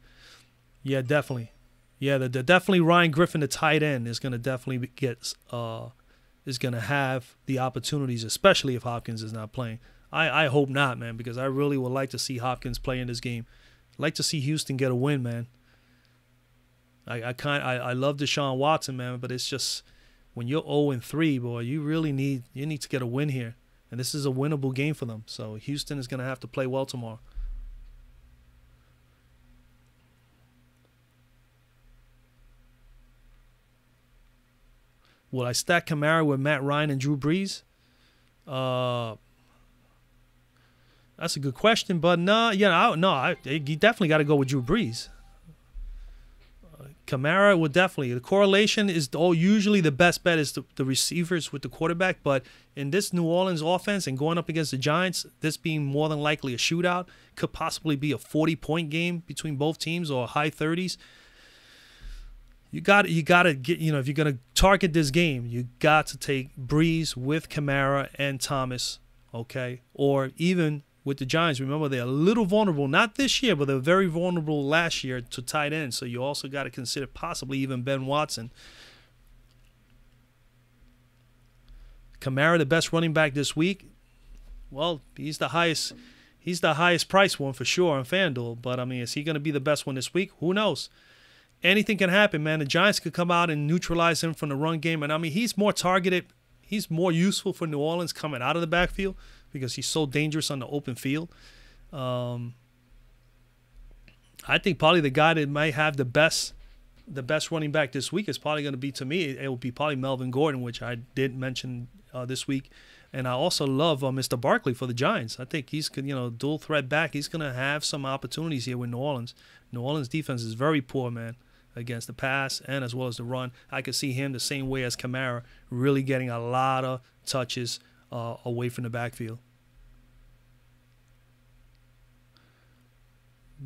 Yeah, definitely. Yeah, the definitely Ryan Griffin, the tight end, is going to definitely is going to have the opportunities, especially if Hopkins is not playing. I hope not, man, because I really would like to see Hopkins play in this game. I'd like to see Houston get a win, man. I love Deshaun Watson, man, but it's just, when you're 0-3, boy, you need to get a win here. And this is a winnable game for them. So Houston is going to have to play well tomorrow. Will I stack Kamara with Matt Ryan and Drew Brees? That's a good question, but you definitely got to go with Drew Brees. Kamara would definitely. The correlation is usually the best bet is the receivers with the quarterback. But in this New Orleans offense and going up against the Giants, this being more than likely a shootout, could possibly be a 40-point game between both teams or high 30s. you got to get, if you're going to target this game, you got to take Breeze with Kamara and Thomas, okay? Or even with the Giants, remember they're a little vulnerable, not this year, but they're very vulnerable last year to tight end. So you also got to consider possibly even Ben Watson. Kamara, the best running back this week. Well, he's the highest priced one for sure on Fanduel. But I mean, is he going to be the best one this week? Who knows? Anything can happen, man. The Giants could come out and neutralize him from the run game. And, I mean, he's more targeted. He's more useful for New Orleans coming out of the backfield because he's so dangerous on the open field. I think probably the guy that might have the best running back this week is probably going to be, to me, it will be probably Melvin Gordon, which I did mention this week. And I also love Mr. Barkley for the Giants. I think he's, dual threat back. He's going to have some opportunities here with New Orleans. New Orleans defense is very poor, man, against the pass and as well as the run. I could see him the same way as Kamara, really getting a lot of touches away from the backfield.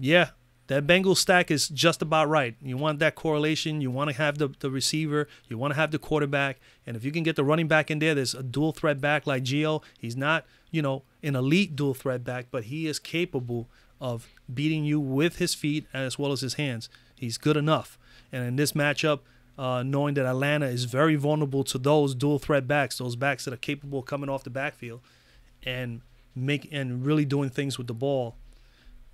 Yeah, that Bengals stack is just about right. You want that correlation. You want to have the receiver. You want to have the quarterback. And if you can get the running back in there, there's a dual threat back like Gio. He's not, an elite dual threat back, but he is capable of beating you with his feet as well as his hands. He's good enough. And in this matchup, knowing that Atlanta is very vulnerable to those dual threat backs, those backs that are capable of coming off the backfield and really doing things with the ball,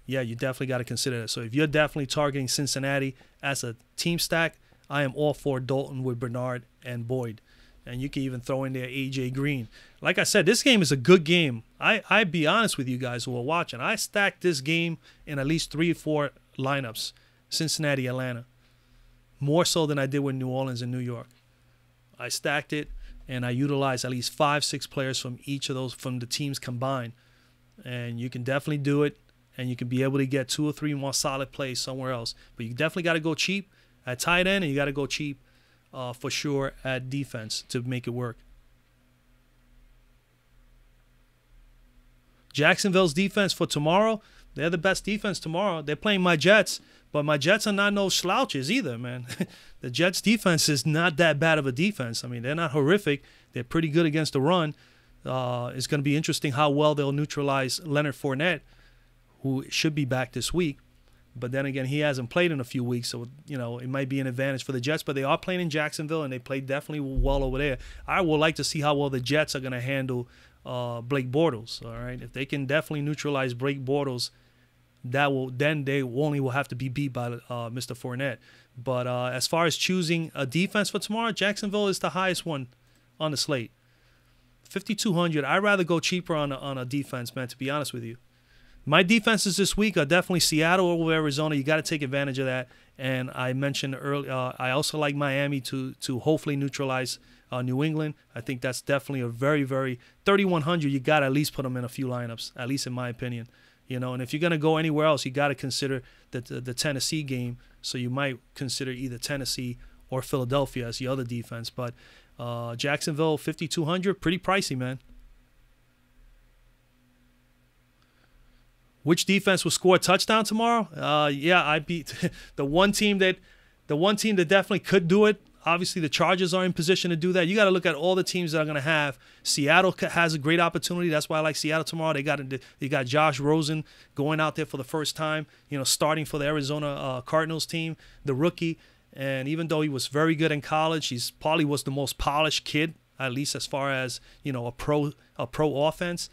yeah, you definitely got to consider that. So if you're definitely targeting Cincinnati as a team stack, I am all for Dalton with Bernard and Boyd. And you can even throw in there A.J. Green. Like I said, this game is a good game. I'd be honest with you guys who are watching. I stacked this game in at least 3 or 4 lineups, Cincinnati, Atlanta, more so than I did with New Orleans and New York. I stacked it, and I utilized at least 5-6 players from each of those, from the teams combined. And you can definitely do it, and you can be able to get 2 or 3 more solid plays somewhere else. But you definitely got to go cheap at tight end, and you got to go cheap for sure at defense to make it work. Jacksonville's defense for tomorrow, they're the best defense tomorrow. They're playing my Jets, but my Jets are not no slouches either, man. The Jets' defense is not that bad of a defense. I mean, they're not horrific. They're pretty good against the run. It's going to be interesting how well they'll neutralize Leonard Fournette, who should be back this week. But then again, he hasn't played in a few weeks, so, it might be an advantage for the Jets. But they are playing in Jacksonville, and they play definitely well over there. I would like to see how well the Jets are going to handle Blake Bortles, all right? If they can definitely neutralize Blake Bortles, then they only will have to be beat by Mr. Fournette. But as far as choosing a defense for tomorrow, Jacksonville is the highest one on the slate. 5,200. I'd rather go cheaper on a defense, man, to be honest with you. My defenses this week are definitely Seattle over Arizona. You got to take advantage of that. And I mentioned earlier, I also like Miami to hopefully neutralize New England. I think that's definitely a very, very 3,100. You got to at least put them in a few lineups, at least in my opinion. And if you're going to go anywhere else, you got to consider the Tennessee game. So you might consider either Tennessee or Philadelphia as the other defense. But Jacksonville, 5,200, pretty pricey, man. Which defense will score a touchdown tomorrow? I beat the one team that definitely could do it. Obviously, the Chargers are in position to do that. You got to look at all the teams that are going to have. Seattle has a great opportunity. That's why I like Seattle tomorrow. They got Josh Rosen going out there for the first time. Starting for the Arizona Cardinals team, the rookie. And even though he was very good in college, he's probably was the most polished kid, at least as far as a pro offense.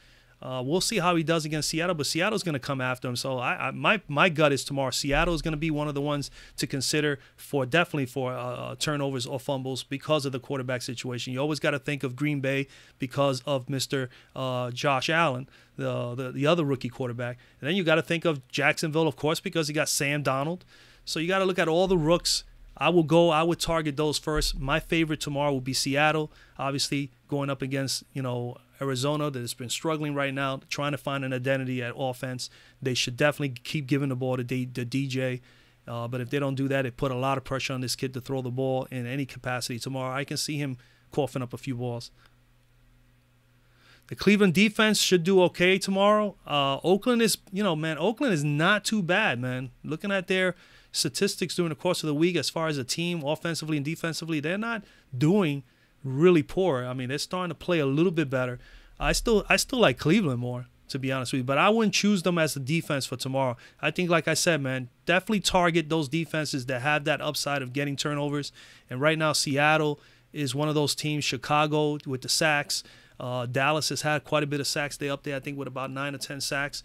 We'll see how he does against Seattle, but Seattle's going to come after him. So my gut is tomorrow Seattle is going to be one of the ones to consider for turnovers or fumbles because of the quarterback situation. You always got to think of Green Bay because of Mr. Josh Allen, the other rookie quarterback. And then you got to think of Jacksonville, of course, because you got Sam Darnold. So you got to look at all the rooks. I would target those first. My favorite tomorrow will be Seattle, obviously going up against, Arizona that has been struggling right now, trying to find an identity at offense. They should definitely keep giving the ball to the DJ. But if they don't do that, it put a lot of pressure on this kid to throw the ball in any capacity tomorrow. I can see him coughing up a few balls. The Cleveland defense should do okay tomorrow. Oakland is, Oakland is not too bad, man. Looking at their statistics during the course of the week as far as a team, offensively and defensively, they're not doing really poor. I mean, they're starting to play a little bit better. I still like Cleveland more, to be honest with you, but I wouldn't choose them as the defense for tomorrow. I think, like I said, man, definitely target those defenses that have that upside of getting turnovers. And right now, Seattle is one of those teams. Chicago with the sacks. Dallas has had quite a bit of sacks. They're up there, I think, with about 9 or 10 sacks.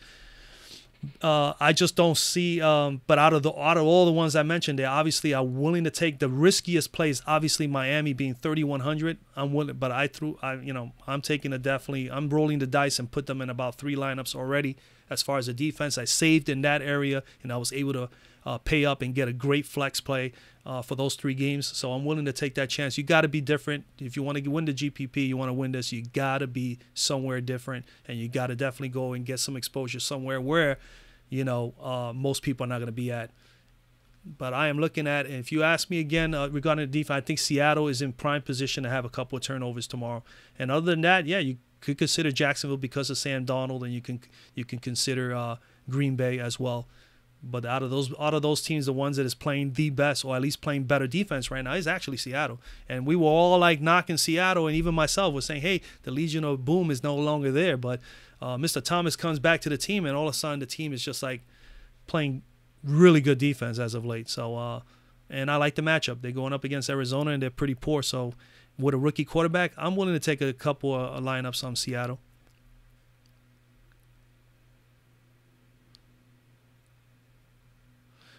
I just don't see. But out of all the ones I mentioned, they obviously are willing to take the riskiest plays. Obviously, Miami being 3,100, I'm willing. But I'm taking I'm rolling the dice and put them in about 3 lineups already. As far as the defense, I saved in that area, and I was able to pay up and get a great flex play for those 3 games. So I'm willing to take that chance. You got to be different. If you want to win the GPP, you want to win this, you got to be somewhere different, and you got to definitely go and get some exposure somewhere where, most people are not going to be at. But I am looking at, and if you ask me again regarding the defense, I think Seattle is in prime position to have a couple of turnovers tomorrow. And other than that, yeah, you could consider Jacksonville because of Sam Darnold, and you can consider Green Bay as well. But out of those teams, the ones that is playing the best, or at least playing better defense right now, is actually Seattle. And we were all like knocking Seattle, and even myself was saying, hey, the Legion of Boom is no longer there. But Mr. Thomas comes back to the team, and all of a sudden the team is just like playing really good defense as of late. So, and I like the matchup. They're going up against Arizona, and they're pretty poor. So with a rookie quarterback, I'm willing to take a couple of lineups on Seattle.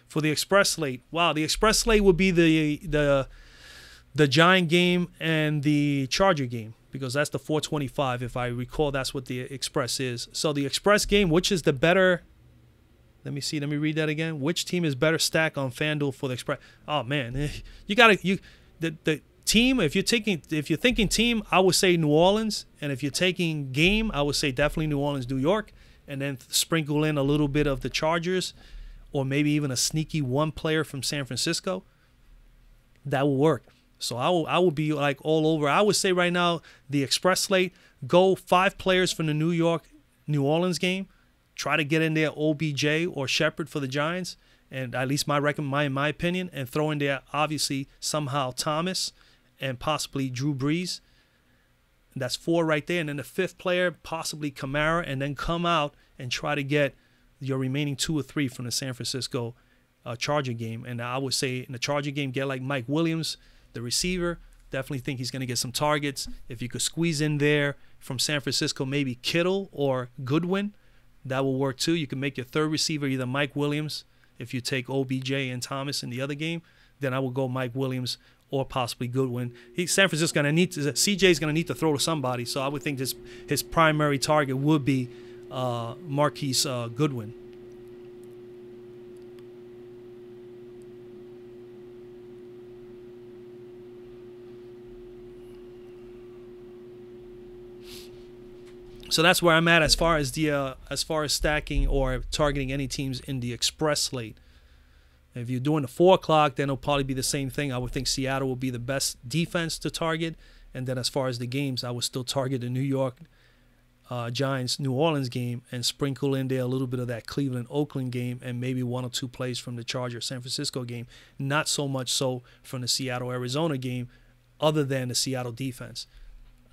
For the Express slate, wow, the Express slate would be the Giant game and the Charger game, because that's the 425. If I recall, that's what the Express is. So the Express game, which is the better? Let me see. Let me read that again. Which team is better stack on Fanduel for the Express? Oh man, the team. If you're thinking team, I would say New Orleans, and if you're taking game, I would say definitely New Orleans, New York, and then sprinkle in a little bit of the Chargers, or maybe even a sneaky one player from San Francisco. That will work. So I will be like all over. I would say right now, the Express slate, go 5 players from the New Orleans game. Try to get in there OBJ or Shepard for the Giants, and at least in my opinion, and throw in there obviously somehow Thomas and possibly Drew Brees. That's 4 right there. And then the 5th player, possibly Kamara, and then come out and try to get your remaining 2 or 3 from the San Francisco Charger game. And I would say in the Charger game, get like Mike Williams, the receiver. Definitely think he's going to get some targets. If you could squeeze in there from San Francisco, maybe Kittle or Goodwin, that will work too. You can make your 3rd receiver either Mike Williams. If you take OBJ and Thomas in the other game, then I will go Mike Williams or possibly Goodwin. San Francisco's going to need to, CJ's going to need to throw to somebody. So I would think his primary target would be Marquise Goodwin. So that's where I'm at as far as stacking or targeting any teams in the Express slate. If you're doing the 4 o'clock, then it'll probably be the same thing. I would think Seattle will be the best defense to target, and then as far as the games, I would still target the New York Giants New Orleans game and sprinkle in there a little bit of that Cleveland Oakland game and maybe 1 or 2 plays from the Charger San Francisco game. Not so much so from the Seattle Arizona game, other than the Seattle defense.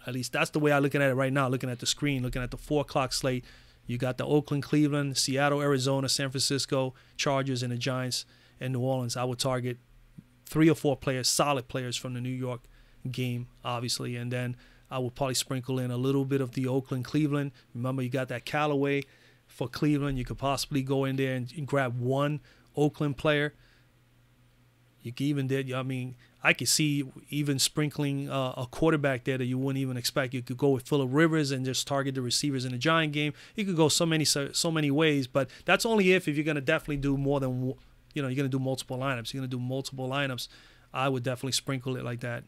At least that's the way I'm looking at it right now, looking at the screen, looking at the 4 o'clock slate. You got the Oakland, Cleveland, Seattle, Arizona, San Francisco, Chargers, and the Giants and New Orleans. I would target 3 or 4 players, solid players from the New York game, obviously. And then I would probably sprinkle in a little bit of the Oakland, Cleveland. Remember, you got that Callaway for Cleveland. You could possibly go in there and grab 1 Oakland player. You can even I could see even sprinkling a quarterback there that you wouldn't even expect. You could go with Phillip Rivers and just target the receivers in the Giant game. You could go so many ways, but that's only if you're going to definitely do more than, you're going to do multiple lineups. You're going to do multiple lineups. I would definitely sprinkle it like that.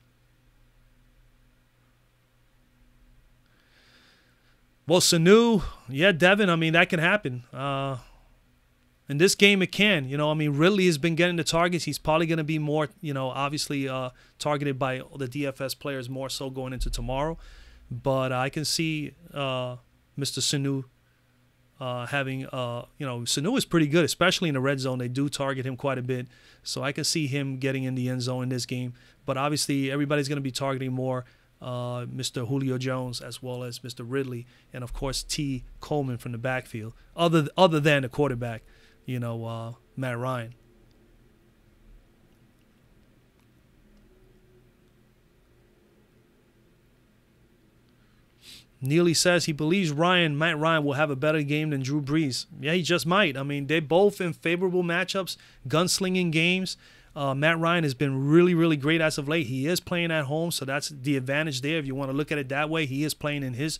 Well, Sanu, yeah, Devin, that can happen. In this game, it can. Ridley has been getting the targets. He's probably going to be more, obviously targeted by the DFS players more so going into tomorrow. But I can see Mr. Sanu having Sanu is pretty good, especially in the red zone. They do target him quite a bit, so I can see him getting in the end zone in this game. But obviously, everybody's going to be targeting more Mr. Julio Jones as well as Mr. Ridley, and of course T. Coleman from the backfield. Other than the quarterback, Matt Ryan. Neely says he believes Matt Ryan will have a better game than Drew Brees. Yeah, he just might. I mean, they're both in favorable matchups, gunslinging games. Matt Ryan has been really, really great as of late. He is playing at home, so that's the advantage there. If you want to look at it that way, he is playing in his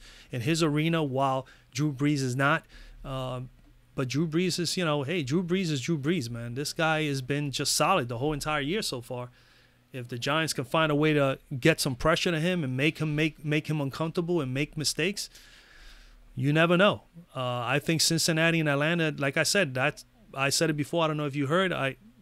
arena while Drew Brees is not. But Drew Brees is, Drew Brees is Drew Brees, man. This guy has been just solid the whole entire year so far. If the Giants can find a way to get some pressure to him and make him uncomfortable and make mistakes, you never know. I think Cincinnati and Atlanta, like I said, I said it before. I don't know if you heard.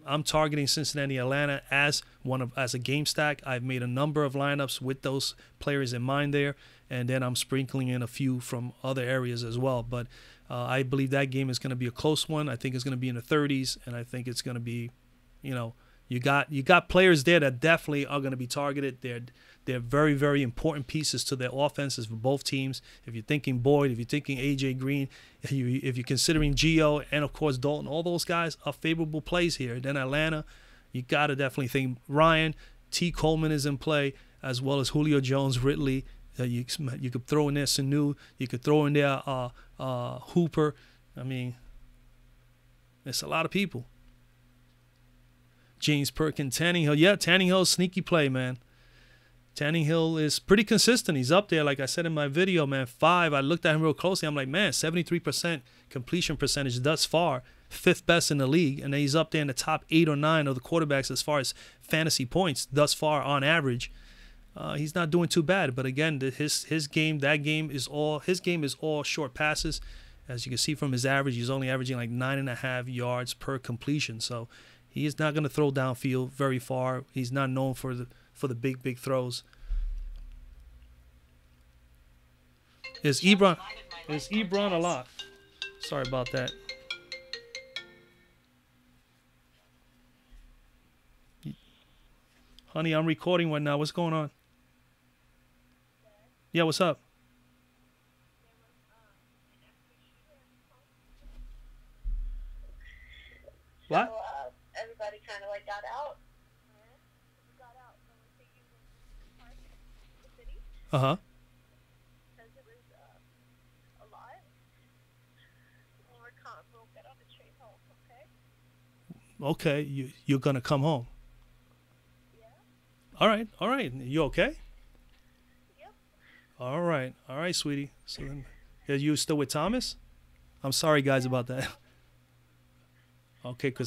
I'm targeting Cincinnati, Atlanta as a game stack. I've made a number of lineups with those players in mind there, and then I'm sprinkling in a few from other areas as well. But I believe that game is going to be a close one. I think it's going to be in the 30s, and I think it's going to be, You got players there that definitely are going to be targeted. They're very, very important pieces to their offenses for both teams. If you're thinking Boyd, if you're thinking A.J. Green, if you're considering Gio, and of course Dalton, all those guys are favorable plays here. Then Atlanta, you got to definitely think Ryan. T. Coleman is in play, as well as Julio Jones, Ridley. You could throw in there Sanu. You could throw in there Hooper. I mean, it's a lot of people. James Perkins, Tannehill. Yeah, Tannehill's sneaky play, man. Tannehill is pretty consistent. He's up there, like I said in my video, man. I looked at him real closely. I'm like, man, 73% completion percentage thus far, 5th best in the league. And then he's up there in the top 8 or 9 of the quarterbacks as far as fantasy points thus far on average. He's not doing too bad. But again, his game is all short passes. As you can see from his average, he's only averaging like 9.5 yards per completion. So he is not going to throw downfield very far. He's not known for the big throws. Is Ebron a lot? Sorry about that. Honey, I'm recording right now. What's going on? Yeah, what's up? What? Everybody kind of like got out. Uh-huh. Because it was a lot. We'll get on the train home, okay? Okay, you're gonna come home. Yeah. All right. You okay? Yep. All right, sweetie. So then, are you still with Thomas? I'm sorry, guys, about that. Okay, okay.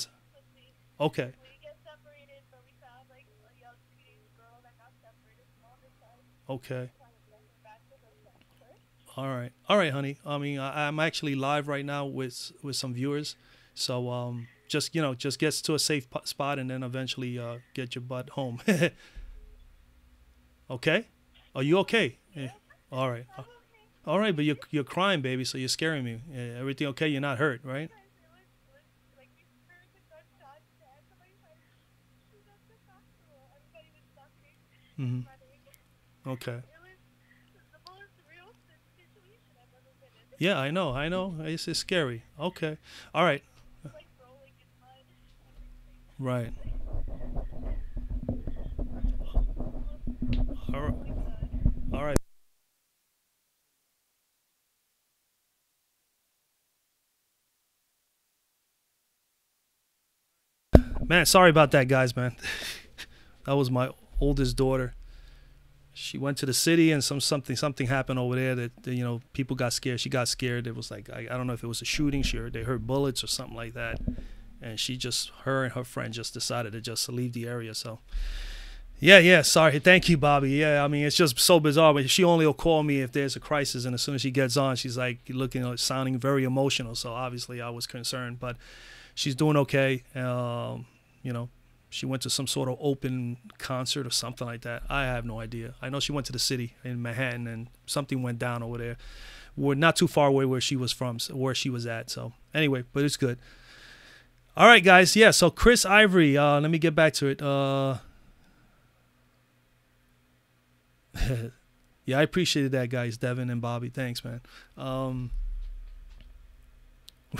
We get separated, but we found like a young teenage girl that got separated from all the time. Okay. Trying to bring her back with us. All right, honey. I mean, I'm actually live right now with some viewers, so just get to a safe spot and then eventually get your butt home. Okay? Are you okay? Yeah. All right. All right, but you're crying, baby, so you're scaring me. Yeah, everything okay? You're not hurt, right? Mm-hmm. Okay. Yeah, I know. It's scary. Okay. All right. Right. All right. All right. Man, sorry about that, guys, man. That was my oldest daughter. She went to the city and something happened over there that people got scared. She got scared. It was like I don't know if it was a shooting. They heard bullets or something like that, and her and her friend just decided to just leave the area. So yeah. Sorry. Thank you, Bobby. Yeah, I mean it's just so bizarre. But she only will call me if there's a crisis, and as soon as she gets on, she's like sounding very emotional. So obviously I was concerned, but she's doing okay. She went to some sort of open concert or something like that. I have no idea. I know she went to the city in Manhattan and something went down over there. We're not too far away where she was from, where she was at. So anyway, but it's good. All right, guys. Yeah, so Chris Ivory. Let me get back to it. Yeah, I appreciated that, guys. Devin and Bobby. Thanks, man.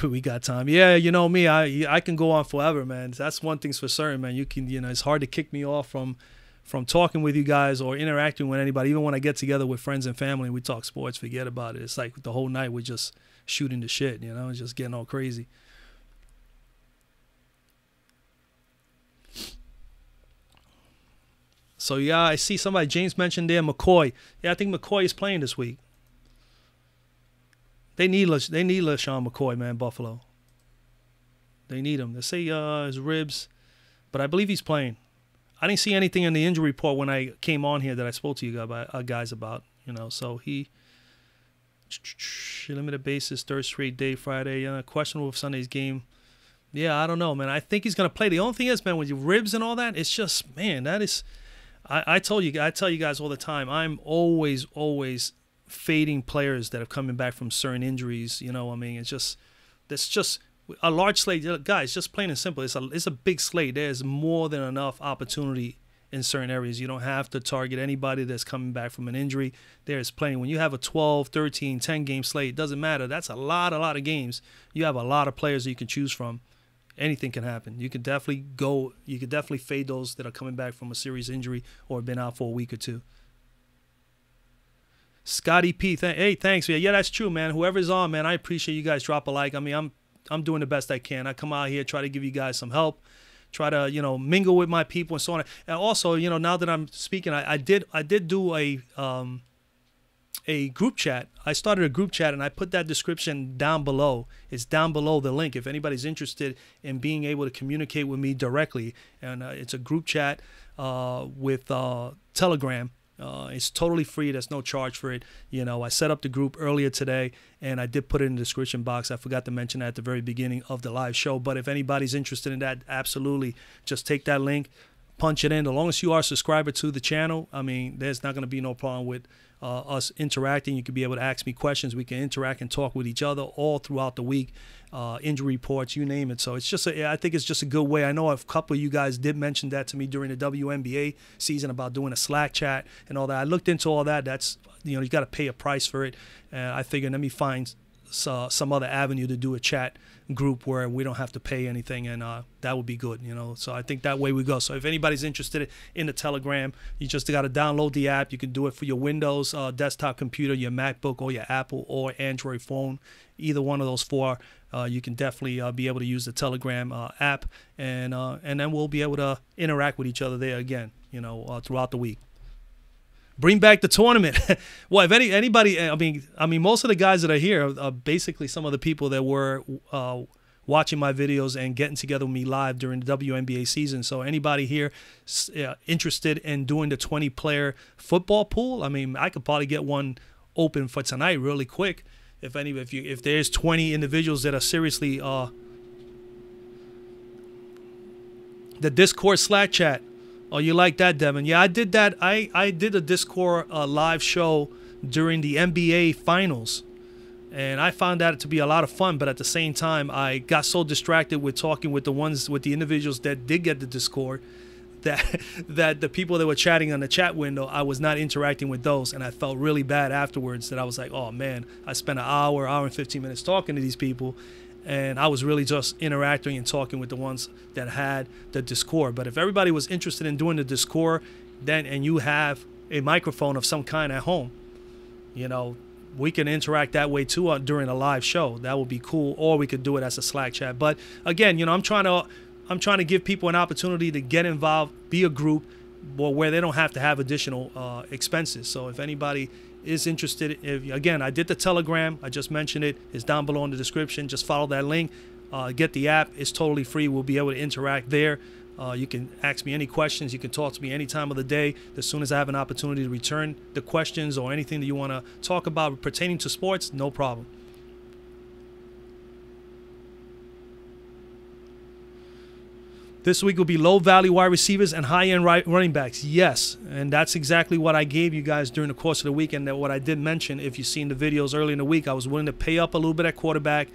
We got time. Yeah, you know me. I can go on forever, man. That's one thing's for certain, man. You can, it's hard to kick me off from talking with you guys or interacting with anybody. Even when I get together with friends and family, we talk sports. Forget about it. It's like the whole night we're just shooting the shit. Just getting all crazy. So yeah, I see somebody. James mentioned there McCoy. Yeah, I think McCoy is playing this week. They need LaShawn McCoy, man, Buffalo. They need him. They say his ribs, but I believe he's playing. I didn't see anything in the injury report when I came on here that I spoke to you guys about. So he limited basis, third straight day, Friday. Questionable with Sunday's game. Yeah, I don't know, man. I think he's gonna play. The only thing is, man, with your ribs and all that, it's just, man, that is. I tell you guys all the time. I'm always fading players that are coming back from certain injuries. It's just a large slate, guys. Just plain and simple. It's a big slate. There's more than enough opportunity in certain areas. You don't have to target anybody that's coming back from an injury. There's plenty. When you have a 12, 13, 10 game slate, it doesn't matter. That's a lot of games. You have a lot of players that you can choose from. Anything can happen. You could definitely fade those that are coming back from a serious injury or been out for a week or two. Scotty P, hey, thanks. Yeah, that's true, man. Whoever's on, man, I appreciate you guys. Drop a like. I mean, I'm doing the best I can. I come out here, try to give you guys some help, try to mingle with my people and so on. And also, now that I'm speaking, I did do a group chat. I started a group chat and I put that description down below. It's down below the link if anybody's interested in being able to communicate with me directly. And it's a group chat with Telegram. It's totally free. There's no charge for it. I set up the group earlier today and I did put it in the description box. I forgot to mention that at the very beginning of the live show. But if anybody's interested in that, absolutely just take that link, punch it in. As long as you are a subscriber to the channel, I mean, there's not going to be no problem with us interacting. You can be able to ask me questions. We can interact and talk with each other all throughout the week. Injury reports, you name it. So it's just I think it's just a good way. I know a couple of you guys did mention that to me during the WNBA season about doing a Slack chat and all that. I looked into all that. That's you got to pay a price for it. I figured let me find some other avenue to do a chat group where we don't have to pay anything, and that would be good, So I think that way we go. So if anybody's interested in the Telegram, you just got to download the app. You can do it for your Windows desktop computer, your MacBook, or your Apple or Android phone. Either one of those four, you can definitely be able to use the Telegram app, and then we'll be able to interact with each other there again, throughout the week. Bring back the tournament. Well, if anybody, I mean, most of the guys that are here are basically some of the people that were watching my videos and getting together with me live during the WNBA season. So anybody here interested in doing the 20-player football pool, I mean, I could probably get one open for tonight really quick. If there's 20 individuals that are seriously the Discord Slack chat. Oh, you like that, Devin? Yeah, I did that. I did a Discord live show during the NBA Finals, and I found that to be a lot of fun. But at the same time, I got so distracted with talking with the individuals that did get the Discord that the people that were chatting on the chat window, I was not interacting with those, and I felt really bad afterwards. That I was like, oh man, I spent an hour and 15 minutes talking to these people. And I was really just interacting and talking with the ones that had the Discord. But if everybody was interested in doing the Discord, and you have a microphone of some kind at home, we can interact that way too during a live show. That would be cool. Or we could do it as a Slack chat. But again, I'm trying to give people an opportunity to get involved, be a group, where they don't have to have additional expenses. So if anybody is interested, again, I did the Telegram. I just mentioned it. It's down below in the description. Just follow that link. Get the app. It's totally free. We'll be able to interact there. You can ask me any questions. You can talk to me any time of the day. As soon as I have an opportunity to return the questions or anything that you want to talk about pertaining to sports, no problem. This week will be low value wide receivers and high end running backs. Yes, and that's exactly what I gave you guys during the course of the week. And that what I did mention, if you've seen the videos early in the week, I was willing to pay up a little bit at quarterback,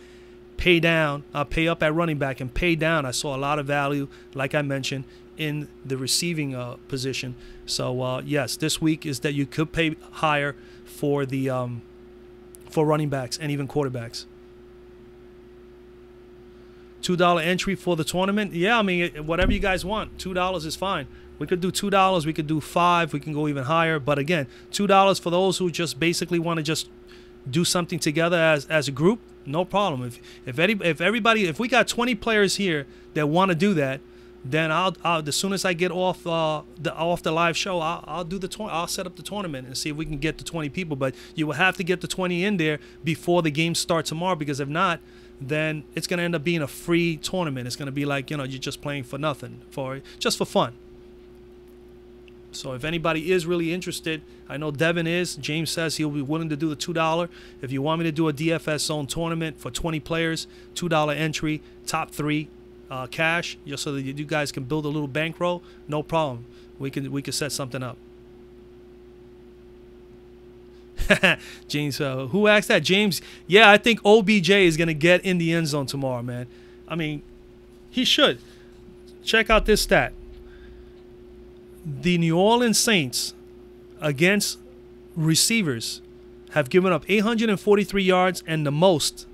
pay up at running back, and pay down. I saw a lot of value, like I mentioned, in the receiving position. So yes, this week is that you could pay higher for the for running backs and even quarterbacks. $2 entry for the tournament. Yeah, I mean, whatever you guys want. $2 is fine. We could do $2. We could do $5. We can go even higher. But again, $2 for those who just basically want to just do something together as a group. No problem. If we got 20 players here that want to do that, then I'll as soon as I get off the live show, I'll set up the tournament and see if we can get to 20 people. But you will have to get the 20 in there before the games start tomorrow, because if not, then it's going to end up being a free tournament. It's going to be like, you're just playing for nothing, just for fun. So if anybody is really interested, I know Devin is. James says he'll be willing to do the $2. If you want me to do a DFS Zone tournament for 20 players, $2 entry, top 3 cash, just so that you guys can build a little bankroll, no problem. We can set something up. James, who asked that? James, yeah, I think OBJ is going to get in the end zone tomorrow, man. I mean, he should. Check out this stat. The New Orleans Saints against receivers have given up 843 yards and the most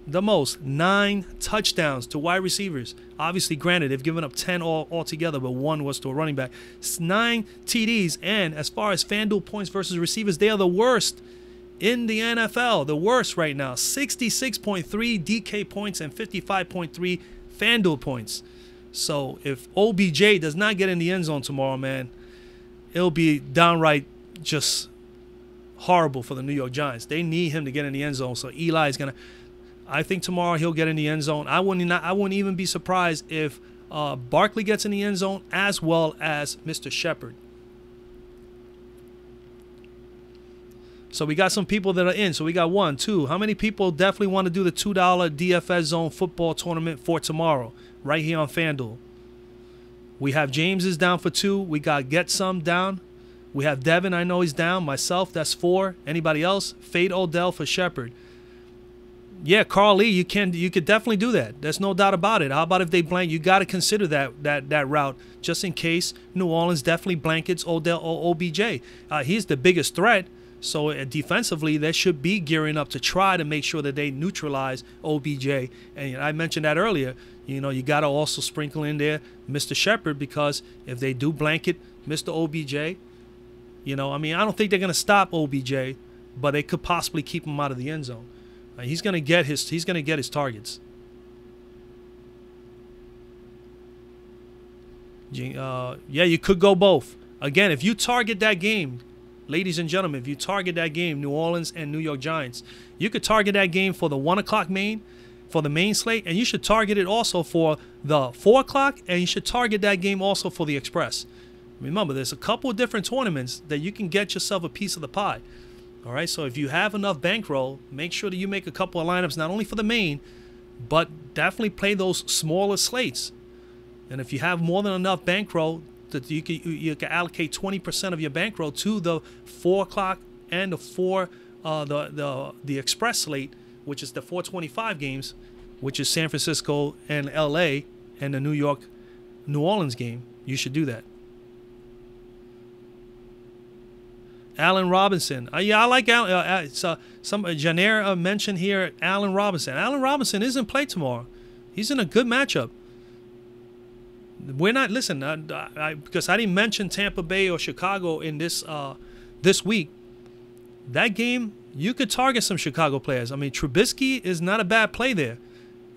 9 touchdowns to wide receivers. Obviously, granted, they've given up 10 altogether, but 1 was to a running back. It's 9 TDs, and as far as Fanduel points versus receivers, they are the worst in the NFL, the worst right now. 66.3 DK points and 55.3 Fanduel points. So if OBJ does not get in the end zone tomorrow, man, it'll be downright just horrible for the New York Giants. They need him to get in the end zone. So Eli is gonna. I think tomorrow he'll get in the end zone. I wouldn't even be surprised if Barkley gets in the end zone, as well as Mr. Shepard. So we got some people that are in. So we got 1, 2. How many people definitely want to do the $2 DFS Zone football tournament for tomorrow, right here on FanDuel? We have James is down for 2. We got Get Some down. We have Devin, I know he's down. Myself, that's 4. Anybody else? Fade Odell for Shepard. Yeah, Carl Lee, you could definitely do that. There's no doubt about it. How about if they blank? You got to consider that route just in case New Orleans definitely blankets Odell or OBJ. He's the biggest threat. So defensively, they should be gearing up to try to make sure that they neutralize OBJ. And I mentioned that earlier. You got to also sprinkle in there Mr. Shepard, because if they do blanket Mr. OBJ, I don't think they're going to stop OBJ, but they could possibly keep him out of the end zone. He's going to get his targets. Yeah, you could go both. Again, if you target that game, ladies and gentlemen, if you target that game, New Orleans and New York Giants, you could target that game for the 1 o'clock main, for the main slate, and you should target it also for the 4 o'clock, and you should target that game also for the Express. Remember, there's a couple of different tournaments that you can get yourself a piece of the pie. All right, so if you have enough bankroll, make sure that you make a couple of lineups, not only for the main, but definitely play those smaller slates. And if you have more than enough bankroll, that you can allocate 20% of your bankroll to the 4 o'clock and the Express slate, which is the 425 games, which is San Francisco and LA, and the New Orleans game. You should do that. Allen Robinson. Yeah, I like Allen. Some Janair mentioned here Allen Robinson. Allen Robinson isn't played tomorrow. He's in a good matchup. We're not, listen, because I didn't mention Tampa Bay or Chicago in this week. That game, you could target some Chicago players. I mean, Trubisky is not a bad play there.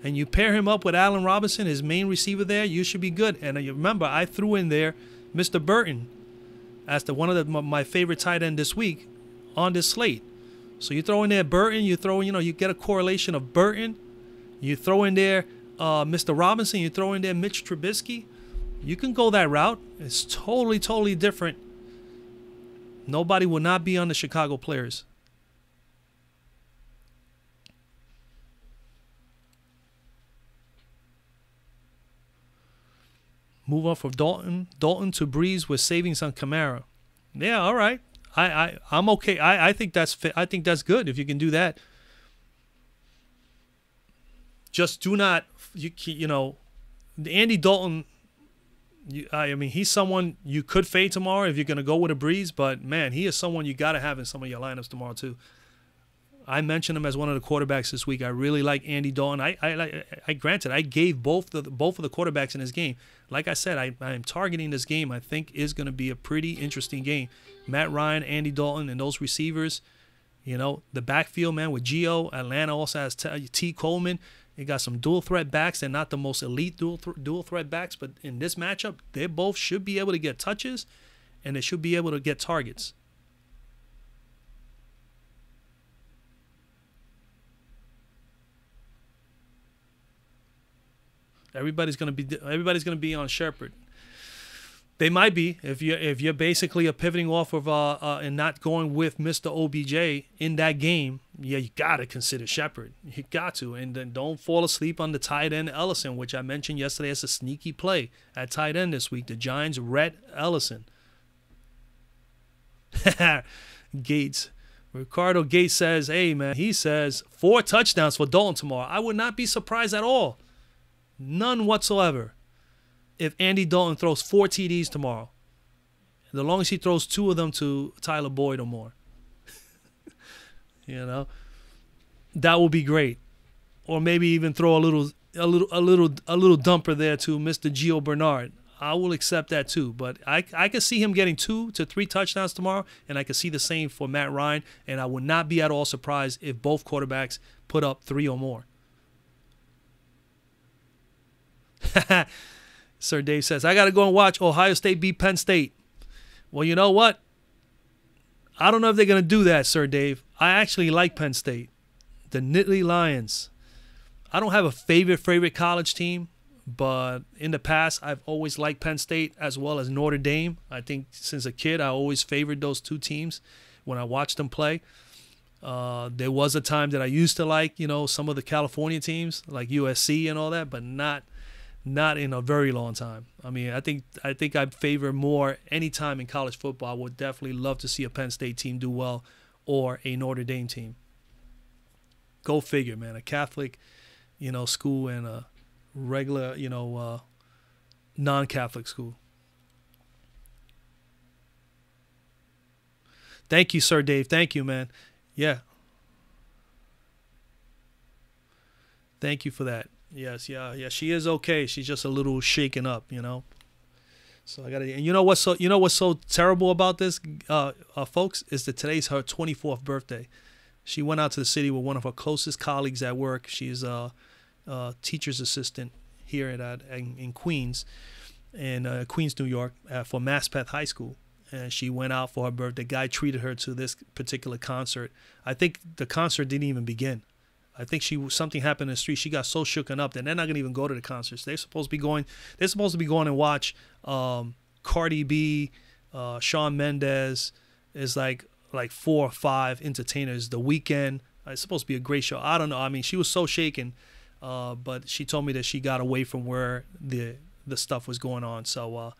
And you pair him up with Allen Robinson, his main receiver there, you should be good. And you remember, I threw in there Mr. Burton as one of my favorite tight end this week on this slate. So you throw in there Burton, you get a correlation of Burton. You throw in there Mr. Robinson, you throw in there Mitch Trubisky. You can go that route. It's totally, totally different. Nobody will not be on the Chicago players. Move on from Dalton to Breeze with savings on Kamara. Yeah, all right. I'm okay. I think that's good if you can do that. Just do not Andy Dalton. I mean, he's someone you could fade tomorrow if you're going to go with a Breeze, but man, he is someone you got to have in some of your lineups tomorrow too. I mentioned him as one of the quarterbacks this week. I really like Andy Dalton. I granted I gave both of the quarterbacks in this game. Like I said, I am targeting this game. I think is going to be a pretty interesting game. Matt Ryan, Andy Dalton, and those receivers. The backfield, man, with Gio. Atlanta also has T. Coleman. They got some dual threat backs. They're not the most elite dual threat backs, but in this matchup, they both should be able to get touches, and they should be able to get targets. Everybody's gonna be on Shepard. They might be if you're basically pivoting off of and not going with Mr. OBJ in that game. Yeah, you gotta consider Shepard. You got to, and then don't fall asleep on the tight end Ellison, which I mentioned yesterday as a sneaky play at tight end this week. The Giants Rhett Ellison. Gates. Ricardo Gates says, "Hey man," he says 4 touchdowns for Dalton tomorrow. I would not be surprised at all. None whatsoever if Andy Dalton throws 4 TDs tomorrow. As long as he throws 2 of them to Tyler Boyd or more. That will be great. Or maybe even throw a little dumper there to Mr. Gio Bernard. I will accept that too. But I can see him getting 2 to 3 touchdowns tomorrow, and I can see the same for Matt Ryan, and I would not be at all surprised if both quarterbacks put up 3 or more. Sir Dave says, I got to go and watch Ohio State beat Penn State. Well, you know what? I don't know if they're going to do that, Sir Dave. I actually like Penn State. The Nittany Lions. I don't have a favorite college team, but in the past, I've always liked Penn State as well as Notre Dame. I think since a kid, I always favored those 2 teams when I watched them play. There was a time that I used to like, some of the California teams like USC and all that, but not in a very long time. I mean, I think I'd favor more any time in college football. I would definitely love to see a Penn State team do well or a Notre Dame team. Go figure, man. A Catholic, school and a regular, non-Catholic school. Thank you, Sir Dave. Thank you, man. Yeah. Thank you for that. Yes, yeah. She is okay. She's just a little shaken up, So I gotta. And you know what's so terrible about this, folks, is that today's her 24th birthday. She went out to the city with one of her closest colleagues at work. She's a teacher's assistant here in Queens, in Queens, New York, for Maspeth High School. And she went out for her birthday. The guy treated her to this particular concert. I think the concert didn't even begin. I think something happened in the street. She got so shooken up that they're not gonna even go to the concerts. They're supposed to be going and watch Cardi B, Shawn Mendes. Is like 4 or 5 entertainers. The Weeknd. It's supposed to be a great show. I don't know. I mean, she was so shaken, but she told me that she got away from where the stuff was going on. So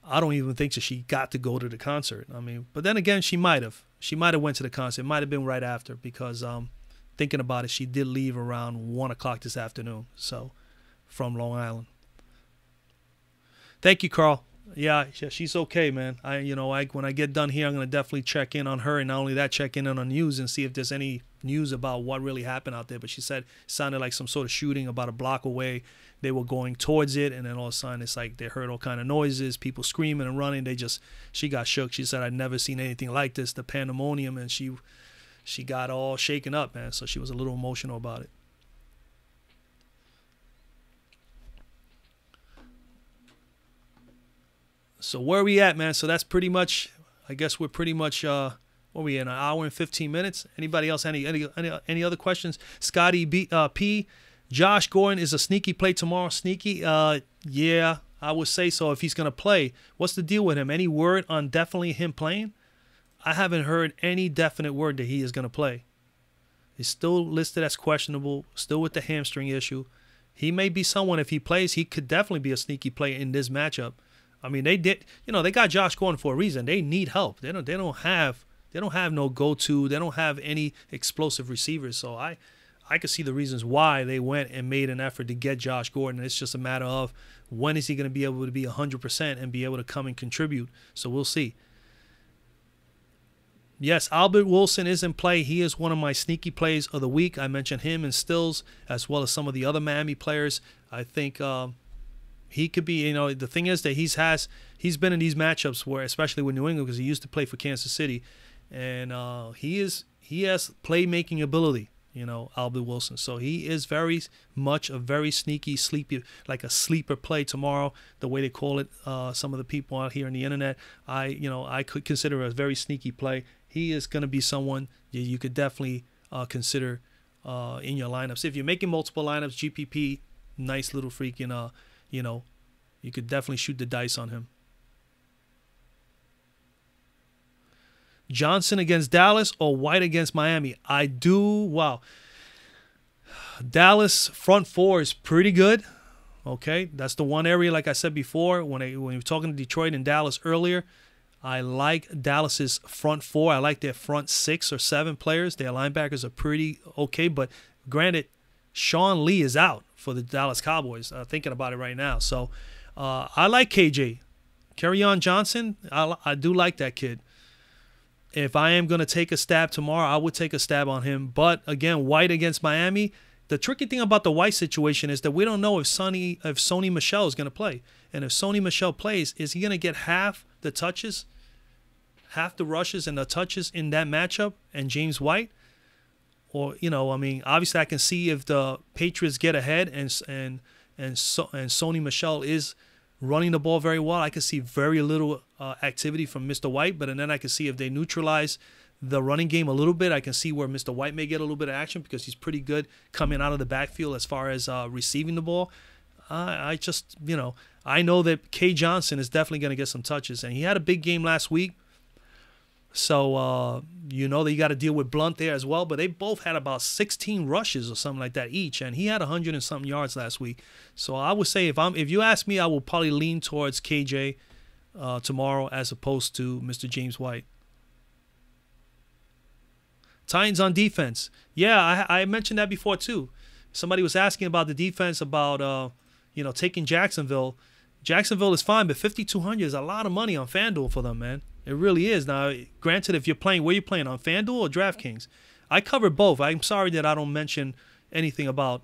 I don't even think that she got to go to the concert. I mean, but then again, she might have. She might have went to the concert. It might have been right after because thinking about it, she did leave around 1 o'clock this afternoon. So from Long Island. Thank you, Carl. Yeah, she's okay, man. When I get done here, I'm gonna definitely check in on her, and not only that, check in on the news and see if there's any news about what really happened out there. But she said it sounded like some sort of shooting about a block away. They were going towards it, and then all of a sudden, it's like they heard all kind of noises, people screaming and running. She got shook. She said, "I'd never seen anything like this, the pandemonium," and she got all shaken up, man. So she was a little emotional about it. So where are we at, man? So that's pretty much, I guess we're pretty much, what are we in, an hour and 15 minutes? Anybody else, any other questions? Scotty P, Josh Gordon is a sneaky play tomorrow. Sneaky? Yeah, I would say so if he's going to play. What's the deal with him? Any word on definitely him playing? I haven't heard any definite word that he is going to play. He's still listed as questionable, still with the hamstring issue. he may be someone, if he plays, he could definitely be a sneaky play in this matchup. I mean, they got Josh Gordon for a reason. They need help. They don't have no go-to. They don't have any explosive receivers. So I could see the reasons why they went and made an effort to get Josh Gordon. It's just a matter of when is he going to be able to be 100% and be able to come and contribute. So we'll see. Yes, Albert Wilson is in play. He is one of my sneaky plays of the week. I mentioned him and Stills as well as some of the other Miami players. I think he could be, the thing is that he's been in these matchups where, especially with New England, because he used to play for Kansas City, and he has playmaking ability, Albert Wilson. So he is very much a very sneaky, sleepy, like a sleeper play tomorrow, the way they call it. Some of the people out here on the internet, I could consider a very sneaky play. He is going to be someone you could definitely consider in your lineups. If you're making multiple lineups, GPP, nice little freaking, you could definitely shoot the dice on him. Johnson against Dallas or White against Miami? Wow. Dallas front four is pretty good. Okay, that's the one area, like I said before, when we were talking to Detroit and Dallas earlier, I like Dallas's front four. I like their front 6 or 7 players. Their linebackers are pretty okay, but granted, Sean Lee is out for the Dallas Cowboys. Thinking about it right now. So I like KJ. Kerryon Johnson, I do like that kid. If I am going to take a stab tomorrow, I would take a stab on him. But again, White against Miami. The tricky thing about the White situation is that we don't know if Sony Michel is going to play. And if Sony Michel plays, is he going to get half the touches, half the rushes and the touches in that matchup and James White? Or, obviously I can see if the Patriots get ahead and Sony Michel is running the ball very well, I can see very little activity from Mr. White. But then I can see if they neutralize the running game a little bit, I can see where Mr. White may get a little bit of action because he's pretty good coming out of the backfield as far as receiving the ball. I know that K. Johnson is definitely going to get some touches, and he had a big game last week. So, that you got to deal with Blunt there as well. But they both had about 16 rushes or something like that each, and he had 100 and something yards last week. So I would say if you ask me, I will probably lean towards KJ tomorrow as opposed to Mr. James White. Titans on defense. Yeah, I mentioned that before too. Somebody was asking about the defense, about taking Jacksonville. Jacksonville is fine, but 5,200 is a lot of money on Fanduel for them, man. It really is. Now, granted, if you're playing, where you playing, on Fanduel or Draftkings? I cover both. I'm sorry that I don't mention anything about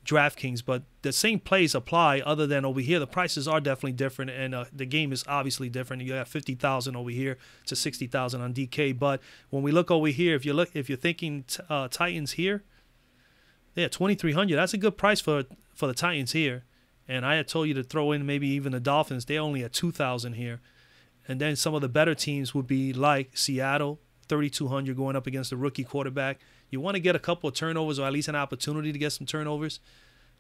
Draftkings, but the same plays apply. Other than over here, the prices are definitely different, and the game is obviously different. You got 50,000 over here to 60,000 on DK. But when we look over here, if you're thinking Titans here, yeah, 2,300. That's a good price for the Titans here. And I had told you to throw in maybe even the Dolphins. They're only at 2,000 here. And then some of the better teams would be like Seattle, 3,200 going up against the rookie quarterback. You want to get a couple of turnovers or at least an opportunity to get some turnovers.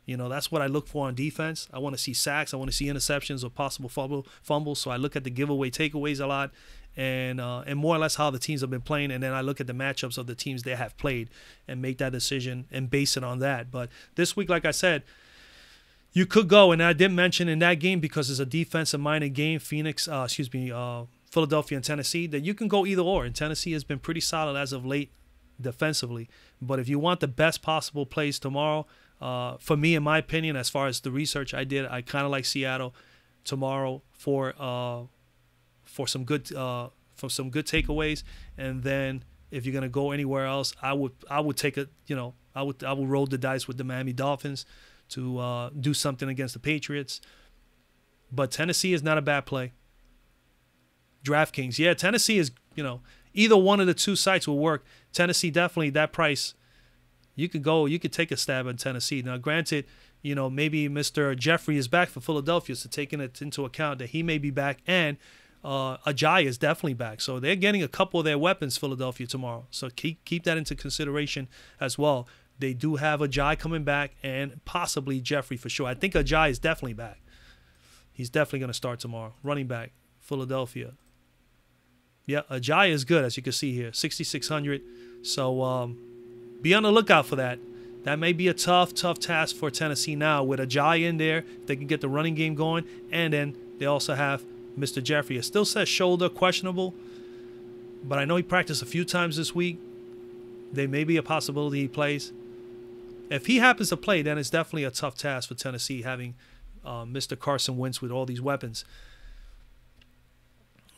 That's what I look for on defense. I want to see sacks. I want to see interceptions or possible fumbles. So I look at the giveaway takeaways a lot and more or less how the teams have been playing. And then I look at the matchups of the teams they have played and make that decision and base it on that. But this week, like I said, you could go, and I didn't mention in that game because it's a defensive-minded game, Philadelphia and Tennessee, that you can go either or. And Tennessee has been pretty solid as of late defensively. But if you want the best possible plays tomorrow, for me, in my opinion, as far as the research I did, I kind of like Seattle tomorrow for some good takeaways. And then if you're gonna go anywhere else, I would take I would roll the dice with the Miami Dolphins to do something against the Patriots. But Tennessee is not a bad play. DraftKings. Yeah, Tennessee is, either one of the two sites will work. Tennessee, definitely, that price, you could take a stab at Tennessee. Now, granted, maybe Mr. Jeffrey is back for Philadelphia, so taking it into account that he may be back, and Ajayi is definitely back. So they're getting a couple of their weapons, Philadelphia, tomorrow. So keep that into consideration as well. They do have Ajayi coming back and possibly Jeffrey for sure. I think Ajayi is definitely back. He's definitely going to start tomorrow. Running back, Philadelphia. Yeah, Ajayi is good, as you can see here, 6,600. So be on the lookout for that. That may be a tough task for Tennessee now with Ajayi in there. If they can get the running game going, and then they also have Mr. Jeffrey. It still says shoulder questionable, but I know he practiced a few times this week. There may be a possibility he plays. If he happens to play, then it's definitely a tough task for Tennessee having Mr. Carson Wentz with all these weapons.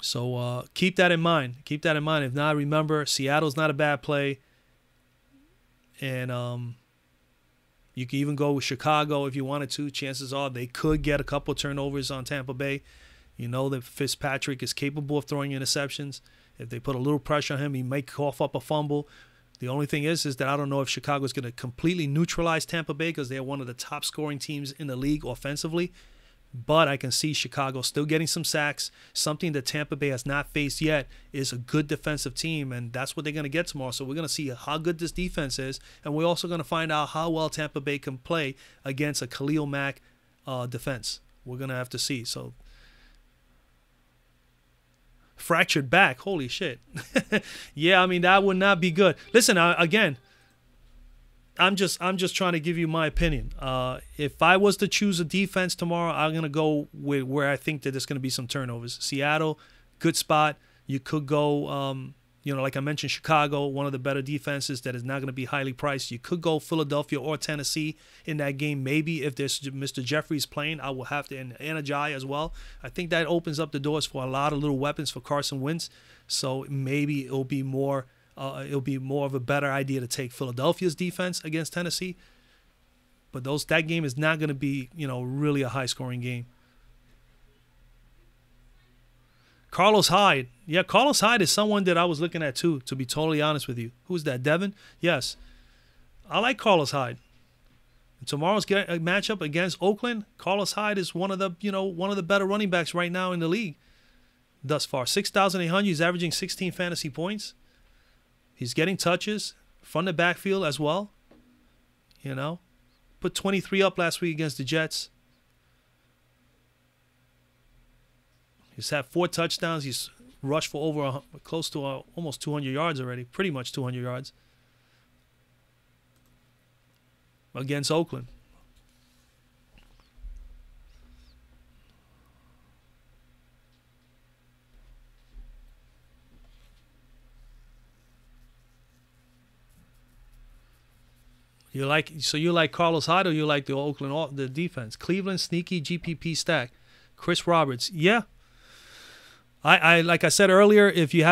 So keep that in mind. Keep that in mind. If not, remember, Seattle's not a bad play. And you can even go with Chicago if you wanted to. Chances are they could get a couple of turnovers on Tampa Bay. You know that Fitzpatrick is capable of throwing interceptions. If they put a little pressure on him, he may cough up a fumble. The only thing is that I don't know if Chicago's going to completely neutralize Tampa Bay because they're one of the top scoring teams in the league offensively. But I can see Chicago still getting some sacks. Something that Tampa Bay has not faced yet is a good defensive team, and that's what they're going to get tomorrow. So we're going to see how good this defense is, and we're also going to find out how well Tampa Bay can play against a Khalil Mack defense. We're going to have to see. So fractured back, holy shit. Yeah, I mean, that would not be good. Listen, again, I'm just trying to give you my opinion. If I was to choose a defense tomorrow, I'm going to go with where I think that there's going to be some turnovers. Seattle, good spot. You could go, like I mentioned, Chicago, one of the better defenses that is not going to be highly priced. You could go Philadelphia or Tennessee in that game. Maybe if there's Mr. Jeffries playing, I will have to, and Ajayi as well. I think that opens up the doors for a lot of little weapons for Carson Wentz. So maybe it'll be more of a better idea to take Philadelphia's defense against Tennessee. But that game is not going to be, really a high-scoring game. Carlos Hyde. Yeah, Carlos Hyde is someone that I was looking at too, to be totally honest with you. Who's that, Devin? Yes. I like Carlos Hyde. Tomorrow's matchup against Oakland, Carlos Hyde is one of the better running backs right now in the league thus far. 6,800, he's averaging 16 fantasy points. He's getting touches from the backfield as well. Put 23 up last week against the Jets. He's had 4 touchdowns. He's rushed for over close to almost 200 yards already. Pretty much 200 yards. Against Oakland. You like Carlos Hyde or you like the defense? Cleveland sneaky GPP stack. Chris Roberts. Yeah. I like I said earlier, if you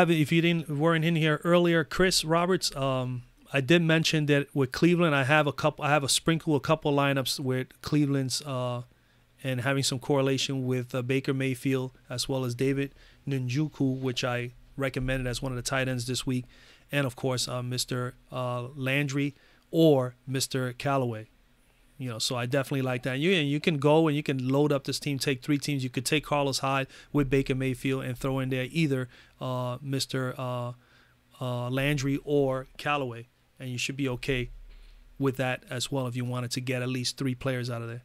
weren't in here earlier, Chris Roberts, I did mention that with Cleveland I have a couple lineups with Cleveland's and having some correlation with Baker Mayfield as well as David Njoku, which I recommended as one of the tight ends this week, and of course Mr. Landry or Mr. Callaway. So I definitely like that. You can go and you can load up this team, take 3 teams. You could take Carlos Hyde with Baker Mayfield and throw in there either Mr. Landry or Callaway, and you should be okay with that as well if you wanted to get at least 3 players out of there.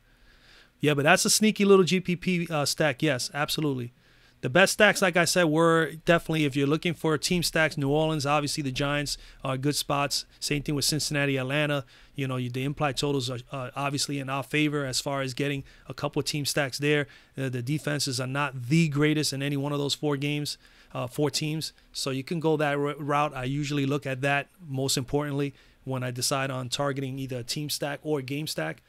Yeah, but that's a sneaky little GPP stack. Yes, absolutely. The best stacks, like I said, were definitely, if you're looking for team stacks, New Orleans, obviously the Giants are good spots. Same thing with Cincinnati, Atlanta. The implied totals are obviously in our favor as far as getting a couple of team stacks there. The defenses are not the greatest in any one of those 4 teams. So you can go that route. I usually look at that most importantly when I decide on targeting either a team stack or a game stack.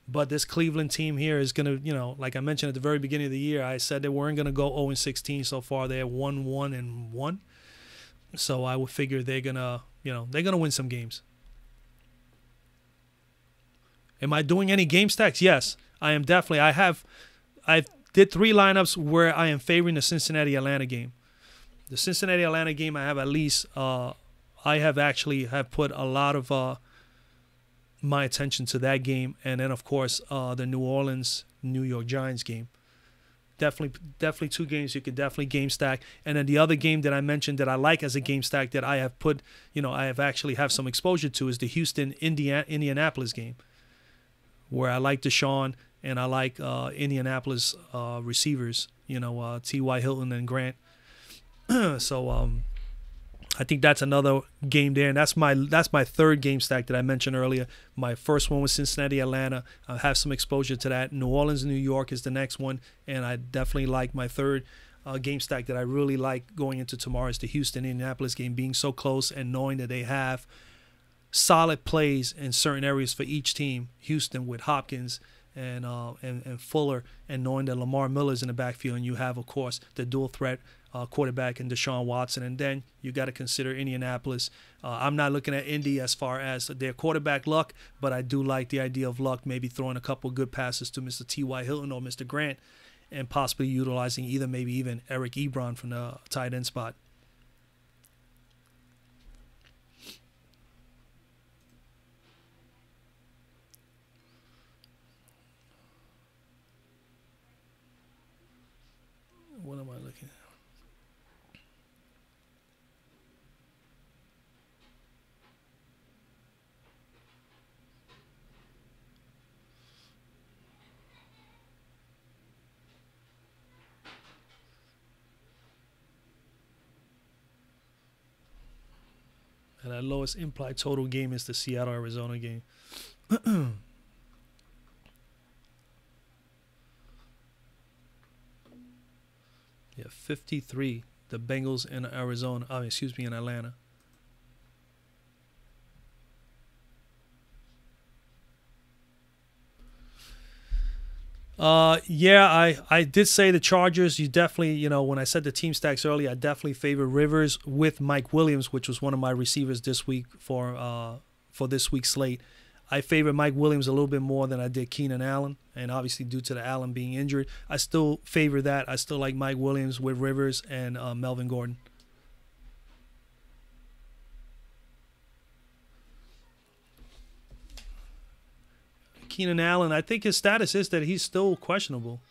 But this Cleveland team here is going to, like I mentioned at the very beginning of the year, I said they weren't going to go 0-16 so far. They're 1-1-1. So I would figure they're going to win some games. Am I doing any game stacks? Yes, I am definitely. I did 3 lineups where I am favoring the Cincinnati-Atlanta game. The Cincinnati-Atlanta game, I have at least, I have put a lot of my attention to that game, and then of course the New Orleans New York Giants game. Definitely 2 games you could definitely game stack. And then the other game that I mentioned that I like as a game stack that I have put, I have actually have some exposure to is the Houston Indianapolis game, where I like Deshaun and I like Indianapolis receivers, T.Y. Hilton and Grant. So I think that's another game there, and that's my third game stack that I mentioned earlier. My first one was Cincinnati, Atlanta. I have some exposure to that. New Orleans, New York is the next one, and I definitely like my third game stack that I really like going into tomorrow is the Houston, Indianapolis game, being so close and knowing that they have solid plays in certain areas for each team. Houston with Hopkins and Fuller, and knowing that Lamar Miller's in the backfield, and you have, of course, the dual threat quarterback in Deshaun Watson, and then you got to consider Indianapolis. I'm not looking at Indy as far as their quarterback luck, but I do like the idea of Luck maybe throwing a couple good passes to Mr. T.Y. Hilton or Mr. Grant, and possibly utilizing maybe even Eric Ebron from the tight end spot. What am I looking at? And that lowest implied total game is the Seattle-Arizona game. Yeah, 53. The Bengals in Arizona. In Atlanta. I did say the Chargers. You definitely, when I said the team stacks earlier, I definitely favor Rivers with Mike Williams, which was one of my receivers this week for this week's slate. I favor Mike Williams a little bit more than I did Keenan Allen, and obviously due to the Allen being injured, I still favor that. I still like Mike Williams with Rivers and Melvin Gordon. Keenan Allen, I think his status is that he's still questionable.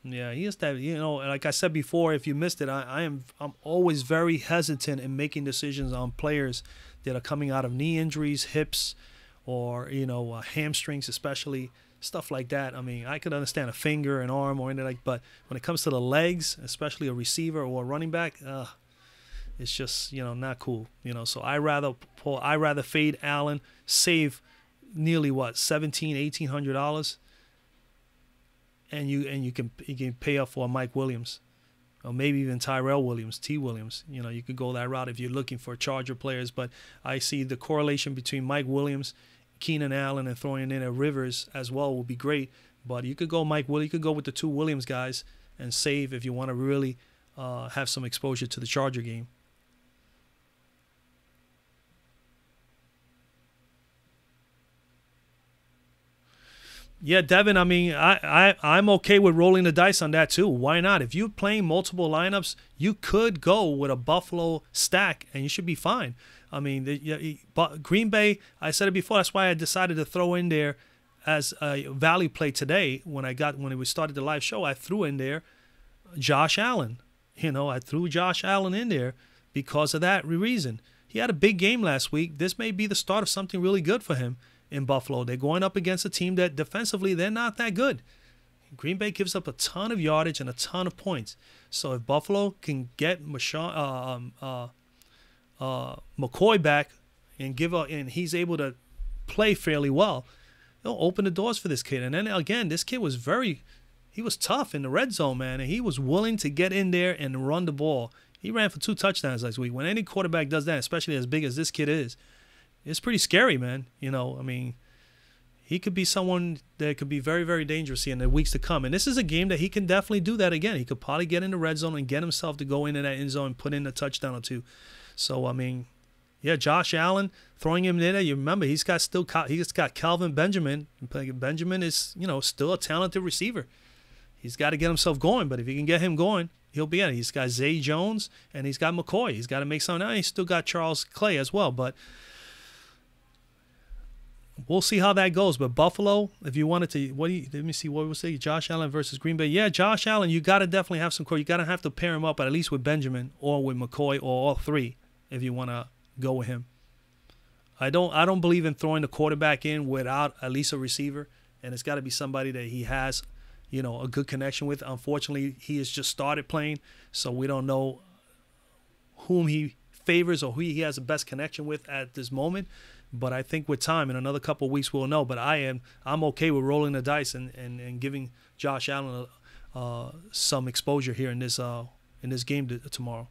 Yeah, he is that. Like I said before, if you missed it, I'm always very hesitant in making decisions on players that are coming out of knee injuries, hips, or hamstrings, especially stuff like that. I mean, I could understand a finger, an arm, or anything but when it comes to the legs, especially a receiver or a running back, it's just not cool. So I rather fade Allen, save nearly $1,700-$1,800, and you can pay up for Mike Williams, or maybe even Tyrell Williams, T. Williams. You could go that route if you're looking for Charger players. But I see the correlation between Mike Williams, Keenan Allen, and throwing in a Rivers as well will be great. But you could go you could go with the two Williams guys and save if you want to really have some exposure to the Charger game. Yeah, Devin, I mean, I'm okay with rolling the dice on that too. Why not? If you're playing multiple lineups, you could go with a Buffalo stack and you should be fine. I mean, Green Bay, I said it before, that's why I decided to throw in there as a value play today. When we started the live show, I threw in there Josh Allen. I threw Josh Allen in there because of that reason. He had a big game last week. This may be the start of something really good for him in Buffalo. They're going up against a team that defensively they're not that good. Green Bay gives up a ton of yardage and a ton of points. So if Buffalo can get McCoy back and he's able to play fairly well, it'll open the doors for this kid. And then again, this kid was he was tough in the red zone, man, and he was willing to get in there and run the ball. He ran for 2 touchdowns last week. When any quarterback does that, especially as big as this kid is, it's pretty scary, man. I mean, he could be someone that could be very, very dangerous in the weeks to come. And this is a game that he can definitely do that again. He could probably get in the red zone and get himself to go into that end zone and put in a touchdown or two. So, I mean, yeah, Josh Allen, throwing him in there. You remember, he's got Calvin Benjamin. Benjamin is, still a talented receiver. He's got to get himself going. But if he can get him going, he'll be at it. He's got Zay Jones and he's got McCoy. He's got to make something out. He's still got Charles Clay as well. But we'll see how that goes. But Buffalo, if you wanted to, let me see what we'll say. Josh Allen versus Green Bay. Yeah, Josh Allen, you got to definitely have some core. You got to have to pair him up at least with Benjamin or with McCoy or all three if you want to go with him. I don't believe in throwing the quarterback in without at least a receiver, and it's got to be somebody that he has, a good connection with. Unfortunately, he has just started playing, so we don't know whom he favors or who he has the best connection with at this moment. But I think with time, in another couple of weeks, we'll know. But I'm okay with rolling the dice and giving Josh Allen some exposure here in this game tomorrow.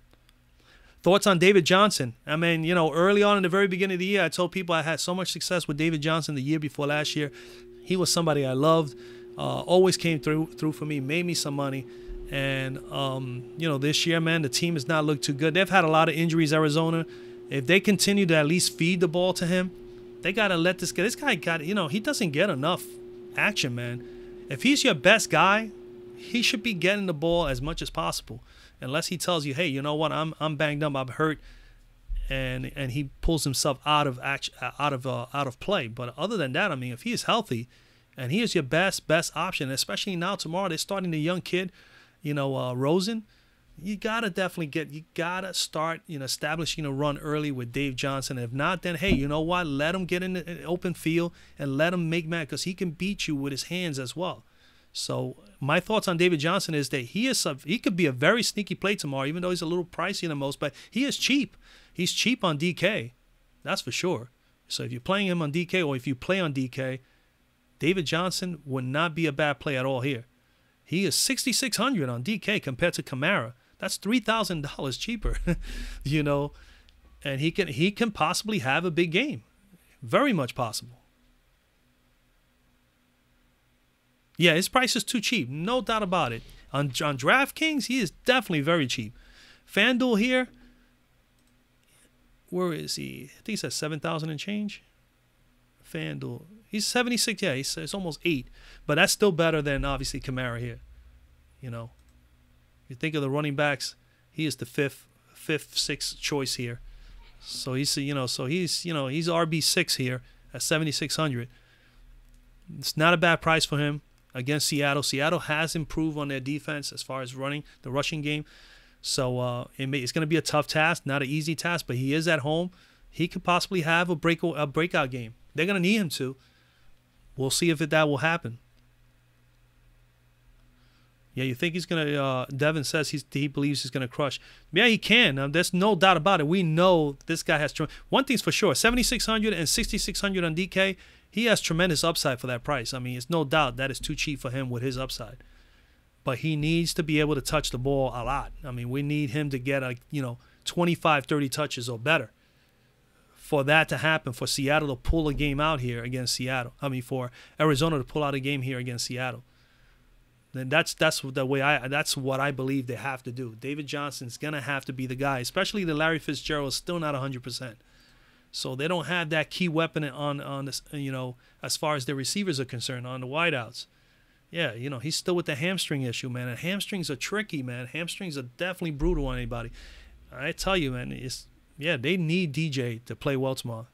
Thoughts on David Johnson? I mean, early on in the very beginning of the year, I told people I had so much success with David Johnson the year before last year. He was somebody I loved, always came through for me, made me some money. And, this year, man, the team has not looked too good. They've had a lot of injuries, Arizona. If they continue to at least feed the ball to him, they got to let this guy. This guy he doesn't get enough action, man. If he's your best guy, he should be getting the ball as much as possible. Unless he tells you, hey, you know what, I'm banged up, I'm hurt, and he pulls himself out of play. But other than that, I mean, if he is healthy, and he is your best option, especially now tomorrow, they're starting the young kid, Rosen. You gotta start, establishing a run early with Dave Johnson. If not, then hey, you know what? Let him get in the open field and let him make man, because he can beat you with his hands as well. So my thoughts on David Johnson is that he could be a very sneaky play tomorrow, even though he's a little pricey than most, but he is cheap. He's cheap on DK, that's for sure. So if you're playing him on DK, or if you play on DK, David Johnson would not be a bad play at all here. He is $6,600 on DK compared to Kamara. That's $3,000 cheaper, and he can possibly have a big game, very much possible. Yeah, his price is too cheap, no doubt about it. On Draftkings, he is definitely very cheap. Fanduel here, where is he? I think he's at 7,000 and change. Fanduel, he's 76. Yeah, it's almost 8, but that's still better than obviously Kamara here. You think of the running backs, he is the fifth, sixth choice here. So he's RB6 here at 7,600. It's not a bad price for him against Seattle. Seattle has improved on their defense as far as the rushing game. So it's going to be a tough task, not an easy task, but he is at home. He could possibly have a breakout game. They're going to need him to. We'll see if that will happen. Yeah, you think he's going to, Devin says he believes he's going to crush. Yeah, he can. There's no doubt about it. We know this guy has, one thing's for sure, 7,600 and 6,600 on DK, he has tremendous upside for that price. I mean, it's no doubt that is too cheap for him with his upside. But he needs to be able to touch the ball a lot. I mean, we need him to get 25, 30 touches or better. For that to happen, for Seattle to pull a game out here against Seattle. I mean, for Arizona to pull out a game here against Seattle. Then that's what I believe they have to do. David Johnson's gonna have to be the guy, especially the Larry Fitzgerald is still not 100%. So they don't have that key weapon on this, as far as their receivers are concerned, on the wideouts. Yeah, he's still with the hamstring issue, man. And hamstrings are tricky, man. Hamstrings are definitely brutal on anybody. I tell you, man, they need DJ to play well tomorrow.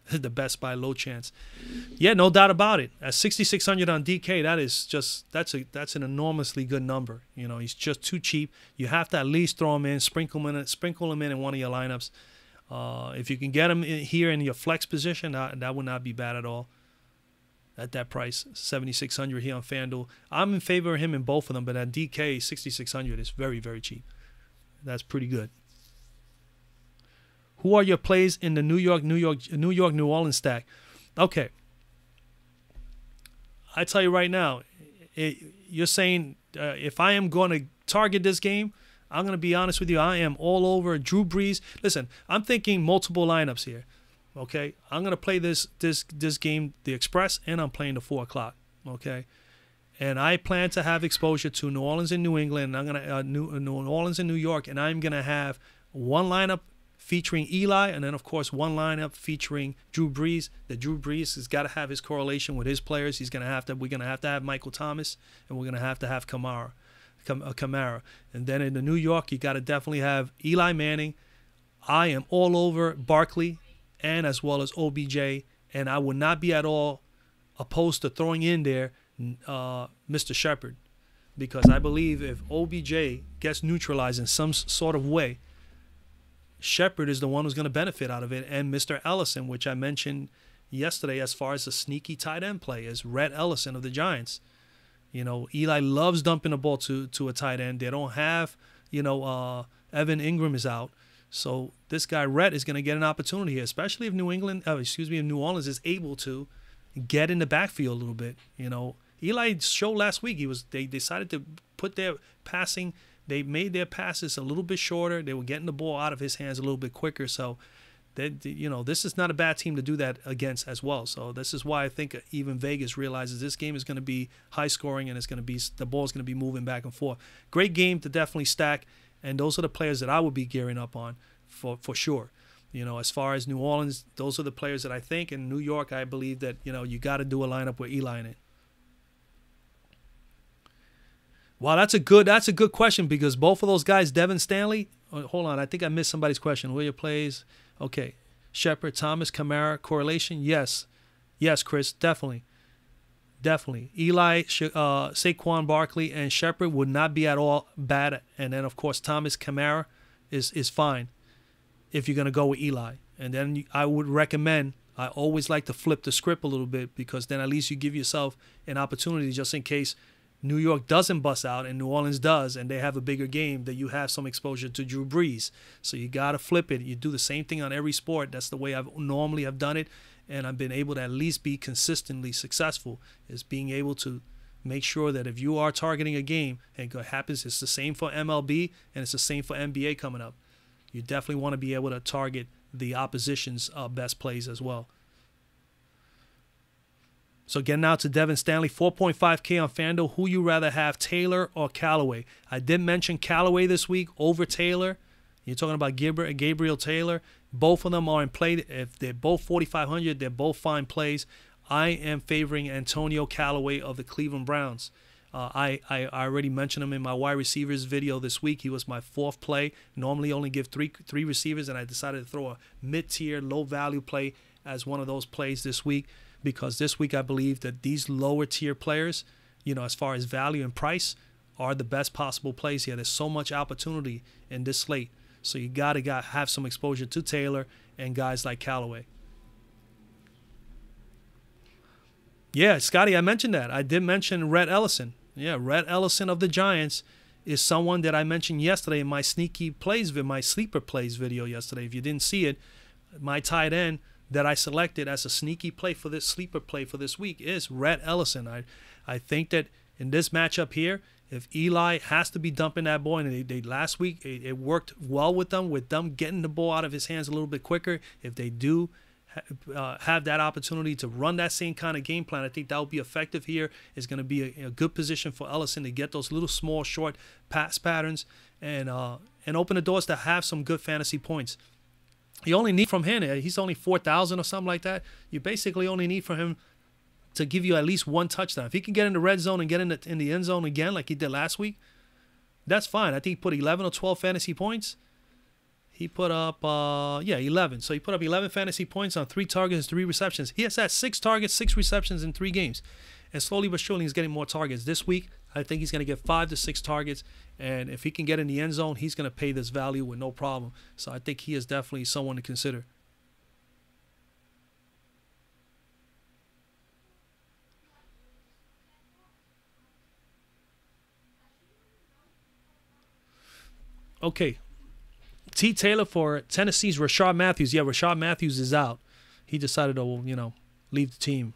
The best by low chance. Yeah, no doubt about it. At 6,600 on DK, that's an enormously good number. He's just too cheap. You have to at least throw him in, sprinkle him in one of your lineups. If you can get him here in your flex position, that would not be bad at all. At that price, 7,600 here on FanDuel. I'm in favor of him in both of them, but at DK, 6,600 is very, very cheap. That's pretty good. Who are your plays in the New York, New Orleans stack? Okay. I tell you right now, you're saying if I am going to target this game, I'm going to be honest with you. I am all over Drew Brees. Listen, I'm thinking multiple lineups here. Okay, I'm going to play this game, the Express, and I'm playing the 4 o'clock. Okay, and I plan to have exposure to New Orleans and New England. And I'm going to New Orleans and New York, and I'm going to have one lineup featuring Eli, and then of course one lineup featuring Drew Brees. The Drew Brees has got to have his correlation with his players. We're gonna have to have Michael Thomas, and we're gonna have to have Kamara. And then in the New York, you got to definitely have Eli Manning. I am all over Barkley, and as well as OBJ, and I would not be at all opposed to throwing in there Mr. Shepard, because I believe if OBJ gets neutralized in some sort of way, Shepard is the one who's going to benefit out of it, and Mr. Ellison, which I mentioned yesterday as far as a sneaky tight end play, is Rhett Ellison of the Giants. Eli loves dumping the ball to a tight end. They don't have Evan Ingram is out. So this guy Rhett is going to get an opportunity here, especially if if New Orleans is able to get in the backfield a little bit. Eli showed last week they decided to put their passing. They made their passes a little bit shorter. They were getting the ball out of his hands a little bit quicker. So this is not a bad team to do that against as well. So this is why I think even Vegas realizes this game is going to be high scoring and the ball is going to be moving back and forth. Great game to definitely stack. And those are the players that I would be gearing up on for sure. As far as New Orleans, those are the players that I think. In New York, I believe that, you got to do a lineup with Eli in it. Wow, that's a good question because both of those guys, Devin Stanley. Hold on, I think I missed somebody's question. Who are your plays? Okay, Shepard, Thomas, Kamara, correlation. Yes, Chris, definitely. Eli, Saquon Barkley, and Shepard would not be at all bad. And then, of course, Thomas, Kamara is fine if you're going to go with Eli. And then I would recommend, I always like to flip the script a little bit because then at least you give yourself an opportunity just in case New York doesn't bust out and New Orleans does and they have a bigger game, that you have some exposure to Drew Brees. So you got to flip it. You do the same thing on every sport. That's the way I've normally have done it. And I've been able to at least be consistently successful, is being able to make sure that if you are targeting a game, and what happens, it's the same for MLB and it's the same for NBA coming up. You definitely want to be able to target the opposition's best plays as well. So getting out to Devin Stanley, 4.5K on Fanduel. Who you rather have, Taylor or Callaway? I did mention Callaway this week over Taylor. You're talking about Gabriel Taylor. Both of them are in play. If they're both 4,500, they're both fine plays. I am favoring Antonio Callaway of the Cleveland Browns. I already mentioned him in my wide receivers video this week. He was my fourth play. Normally only give three receivers, and I decided to throw a mid-tier, low-value play as one of those plays this week because this week I believe that these lower-tier players, as far as value and price, are the best possible plays here. There's so much opportunity in this slate. So you got to have some exposure to Taylor and guys like Callaway. Yeah, Scotty, I mentioned that. I did mention Rhett Ellison. Yeah, Rhett Ellison of the Giants is someone that I mentioned yesterday in my sneaky plays, my sleeper plays video yesterday. If you didn't see it, my tight end that I selected as a sneaky play for this sleeper play for this week is Rhett Ellison. I think that in this matchup here, if Eli has to be dumping that ball, and they last week it worked well with them getting the ball out of his hands a little bit quicker. If they do have that opportunity to run that same kind of game plan, I think that will be effective here. It's going to be a good position for Ellison to get those little small short pass patterns and open the doors to have some good fantasy points. You only need from him, he's only 4,000 or something like that. You basically only need from him to give you at least one touchdown. If he can get in the red zone and get in the end zone again like he did last week, that's fine. I think he put 11 or 12 fantasy points. He put up, 11. So he put up 11 fantasy points on 3 targets, 3 receptions. He has had 6 targets, 6 receptions in 3 games. And slowly but surely he's getting more targets. This week, I think he's going to get 5 to 6 targets. And if he can get in the end zone, he's going to pay this value with no problem. So I think he is definitely someone to consider. Okay, T. Taylor for Tennessee's Rashard Matthews. Yeah, Rashard Matthews is out. He decided to, leave the team.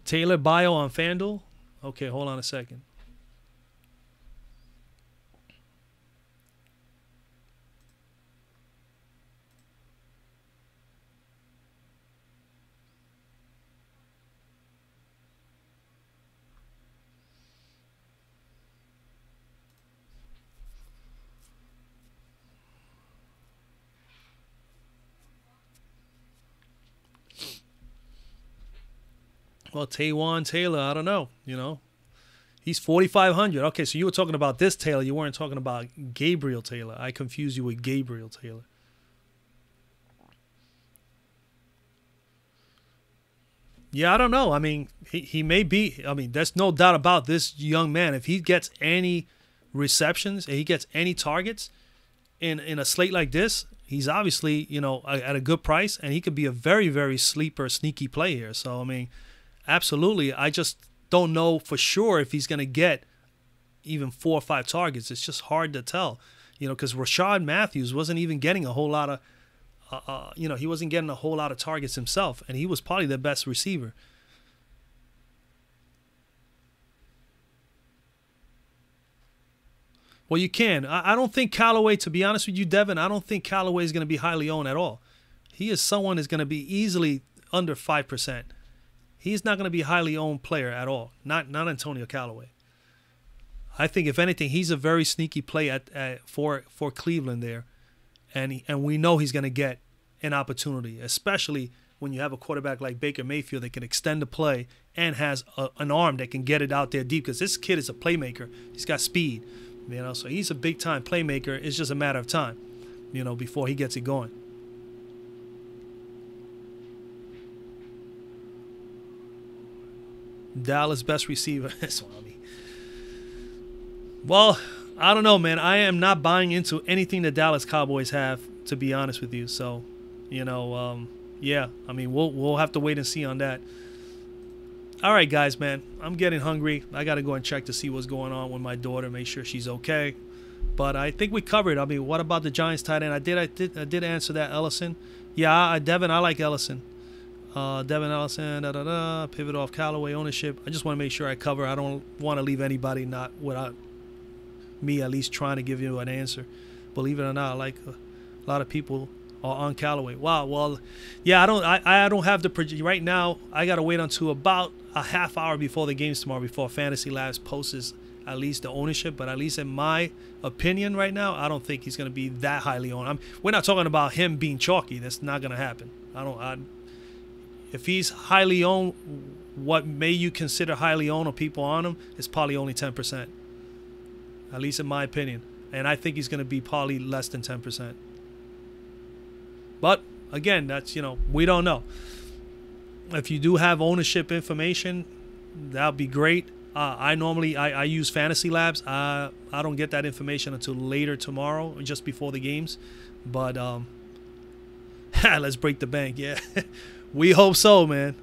Taylor bio on FanDuel. Okay, hold on a second. Well, Taywan Taylor, I don't know, He's 4,500. Okay, so you were talking about this Taylor. You weren't talking about Gabriel Taylor. I confused you with Gabriel Taylor. Yeah, I don't know. I mean, he may be. I mean, there's no doubt about this young man. If he gets any receptions and he gets any targets in a slate like this, he's obviously, at a good price, and he could be a very, very sleeper, sneaky play here. So, I mean, absolutely. I just don't know for sure if he's going to get, even 4 or 5 targets. It's just hard to tell, because Rashad Matthews wasn't even getting a whole lot of, he wasn't getting a whole lot of targets himself, and he was probably the best receiver. Well, you can. I don't think Callaway, to be honest with you, Devin, I don't think Callaway is going to be highly owned at all. He is someone that's going to be easily under 5%. He's not going to be a highly owned player at all. Not Antonio Callaway. I think, if anything, he's a very sneaky play for Cleveland there. And we know he's going to get an opportunity, especially when you have a quarterback like Baker Mayfield that can extend the play and has an arm that can get it out there deep, because this kid is a playmaker. He's got speed. So he's a big-time playmaker. It's just a matter of time, before he gets it going. Dallas best receiver. Well, I don't know, man. I am not buying into anything the Dallas Cowboys have, to be honest with you. So, yeah. I mean, we'll have to wait and see on that. All right, guys, man. I'm getting hungry. I got to go and check to see what's going on with my daughter, make sure she's okay. But I think we covered. I mean, what about the Giants tight end? I did answer that, Ellison. Yeah, Devin, I like Ellison. Devin Ellison, pivot off Callaway ownership. I just want to make sure I cover. I don't want to leave anybody not without me at least trying to give you an answer. Believe it or not, like a lot of people are on Callaway. Wow. Well, yeah, I don't have the right now. I gotta wait until about a half hour before the games tomorrow, before Fantasy Labs posts at least the ownership. But at least in my opinion right now, I don't think he's gonna be that highly owned. We're not talking about him being chalky. That's not gonna happen. If he's highly owned, what may you consider highly owned or people on him is probably only 10%. At least in my opinion. And I think he's going to be probably less than 10%. But, again, that's, we don't know. If you do have ownership information, that would be great. I normally use Fantasy Labs. I don't get that information until later tomorrow, just before the games. But, let's break the bank, yeah. We hope so, man.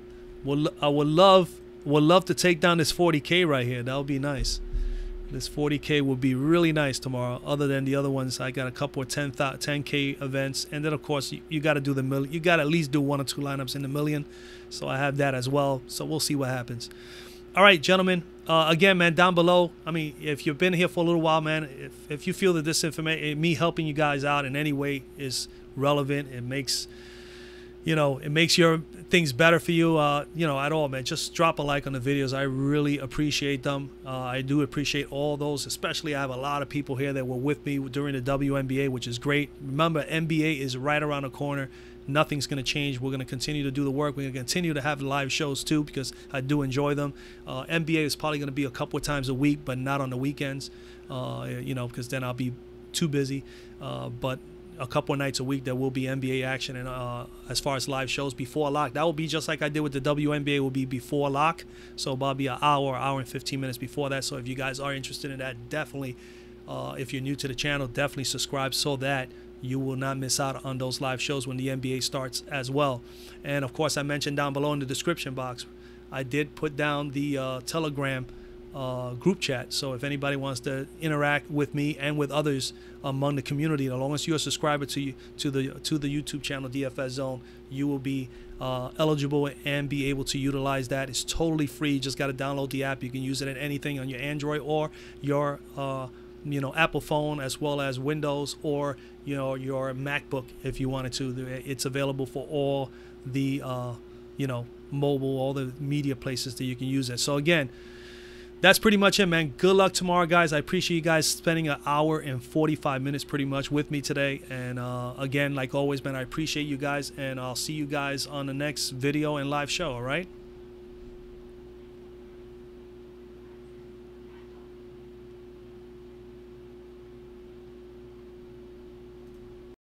I would love to take down this 40K right here. That would be nice. This 40K will be really nice tomorrow. Other than the other ones, I got a couple of 10K events, and then of course you got to do the million. You got to at least do 1 or 2 lineups in the million. So I have that as well. So we'll see what happens. All right, gentlemen. Again, man, down below. I mean, if you've been here for a little while, man, if you feel that this information, me helping you guys out in any way is relevant, it makes your things better for you, at all, man. Just drop a like on the videos. I really appreciate them. I do appreciate all those, especially I have a lot of people here that were with me during the WNBA, which is great. Remember, NBA is right around the corner. Nothing's going to change. We're going to continue to do the work. We're going to continue to have live shows, too, because I do enjoy them. NBA is probably going to be a couple of times a week, but not on the weekends, because then I'll be too busy. But a couple of nights a week there will be NBA action, and as far as live shows before lock, that will be just like I did with the WNBA. Will be before lock, so about an hour and 15 minutes before that. So if you guys are interested in that, definitely, if you're new to the channel, definitely subscribe so that you will not miss out on those live shows when the NBA starts as well. And of course, I mentioned down below in the description box, I did put down the Telegram group chat. So if anybody wants to interact with me and with others among the community, as long as you're a subscriber to the YouTube channel DFS Zone, you will be eligible and be able to utilize that. It's totally free. You just got to download the app. You can use it at anything on your Android or your Apple phone, as well as Windows or your MacBook if you wanted to. It's available for all the mobile, all the media places that you can use it. So again, that's pretty much it, man. Good luck tomorrow, guys. I appreciate you guys spending an hour and 45 minutes pretty much with me today. And again, like always, man, I appreciate you guys, and I'll see you guys on the next video and live show. All right.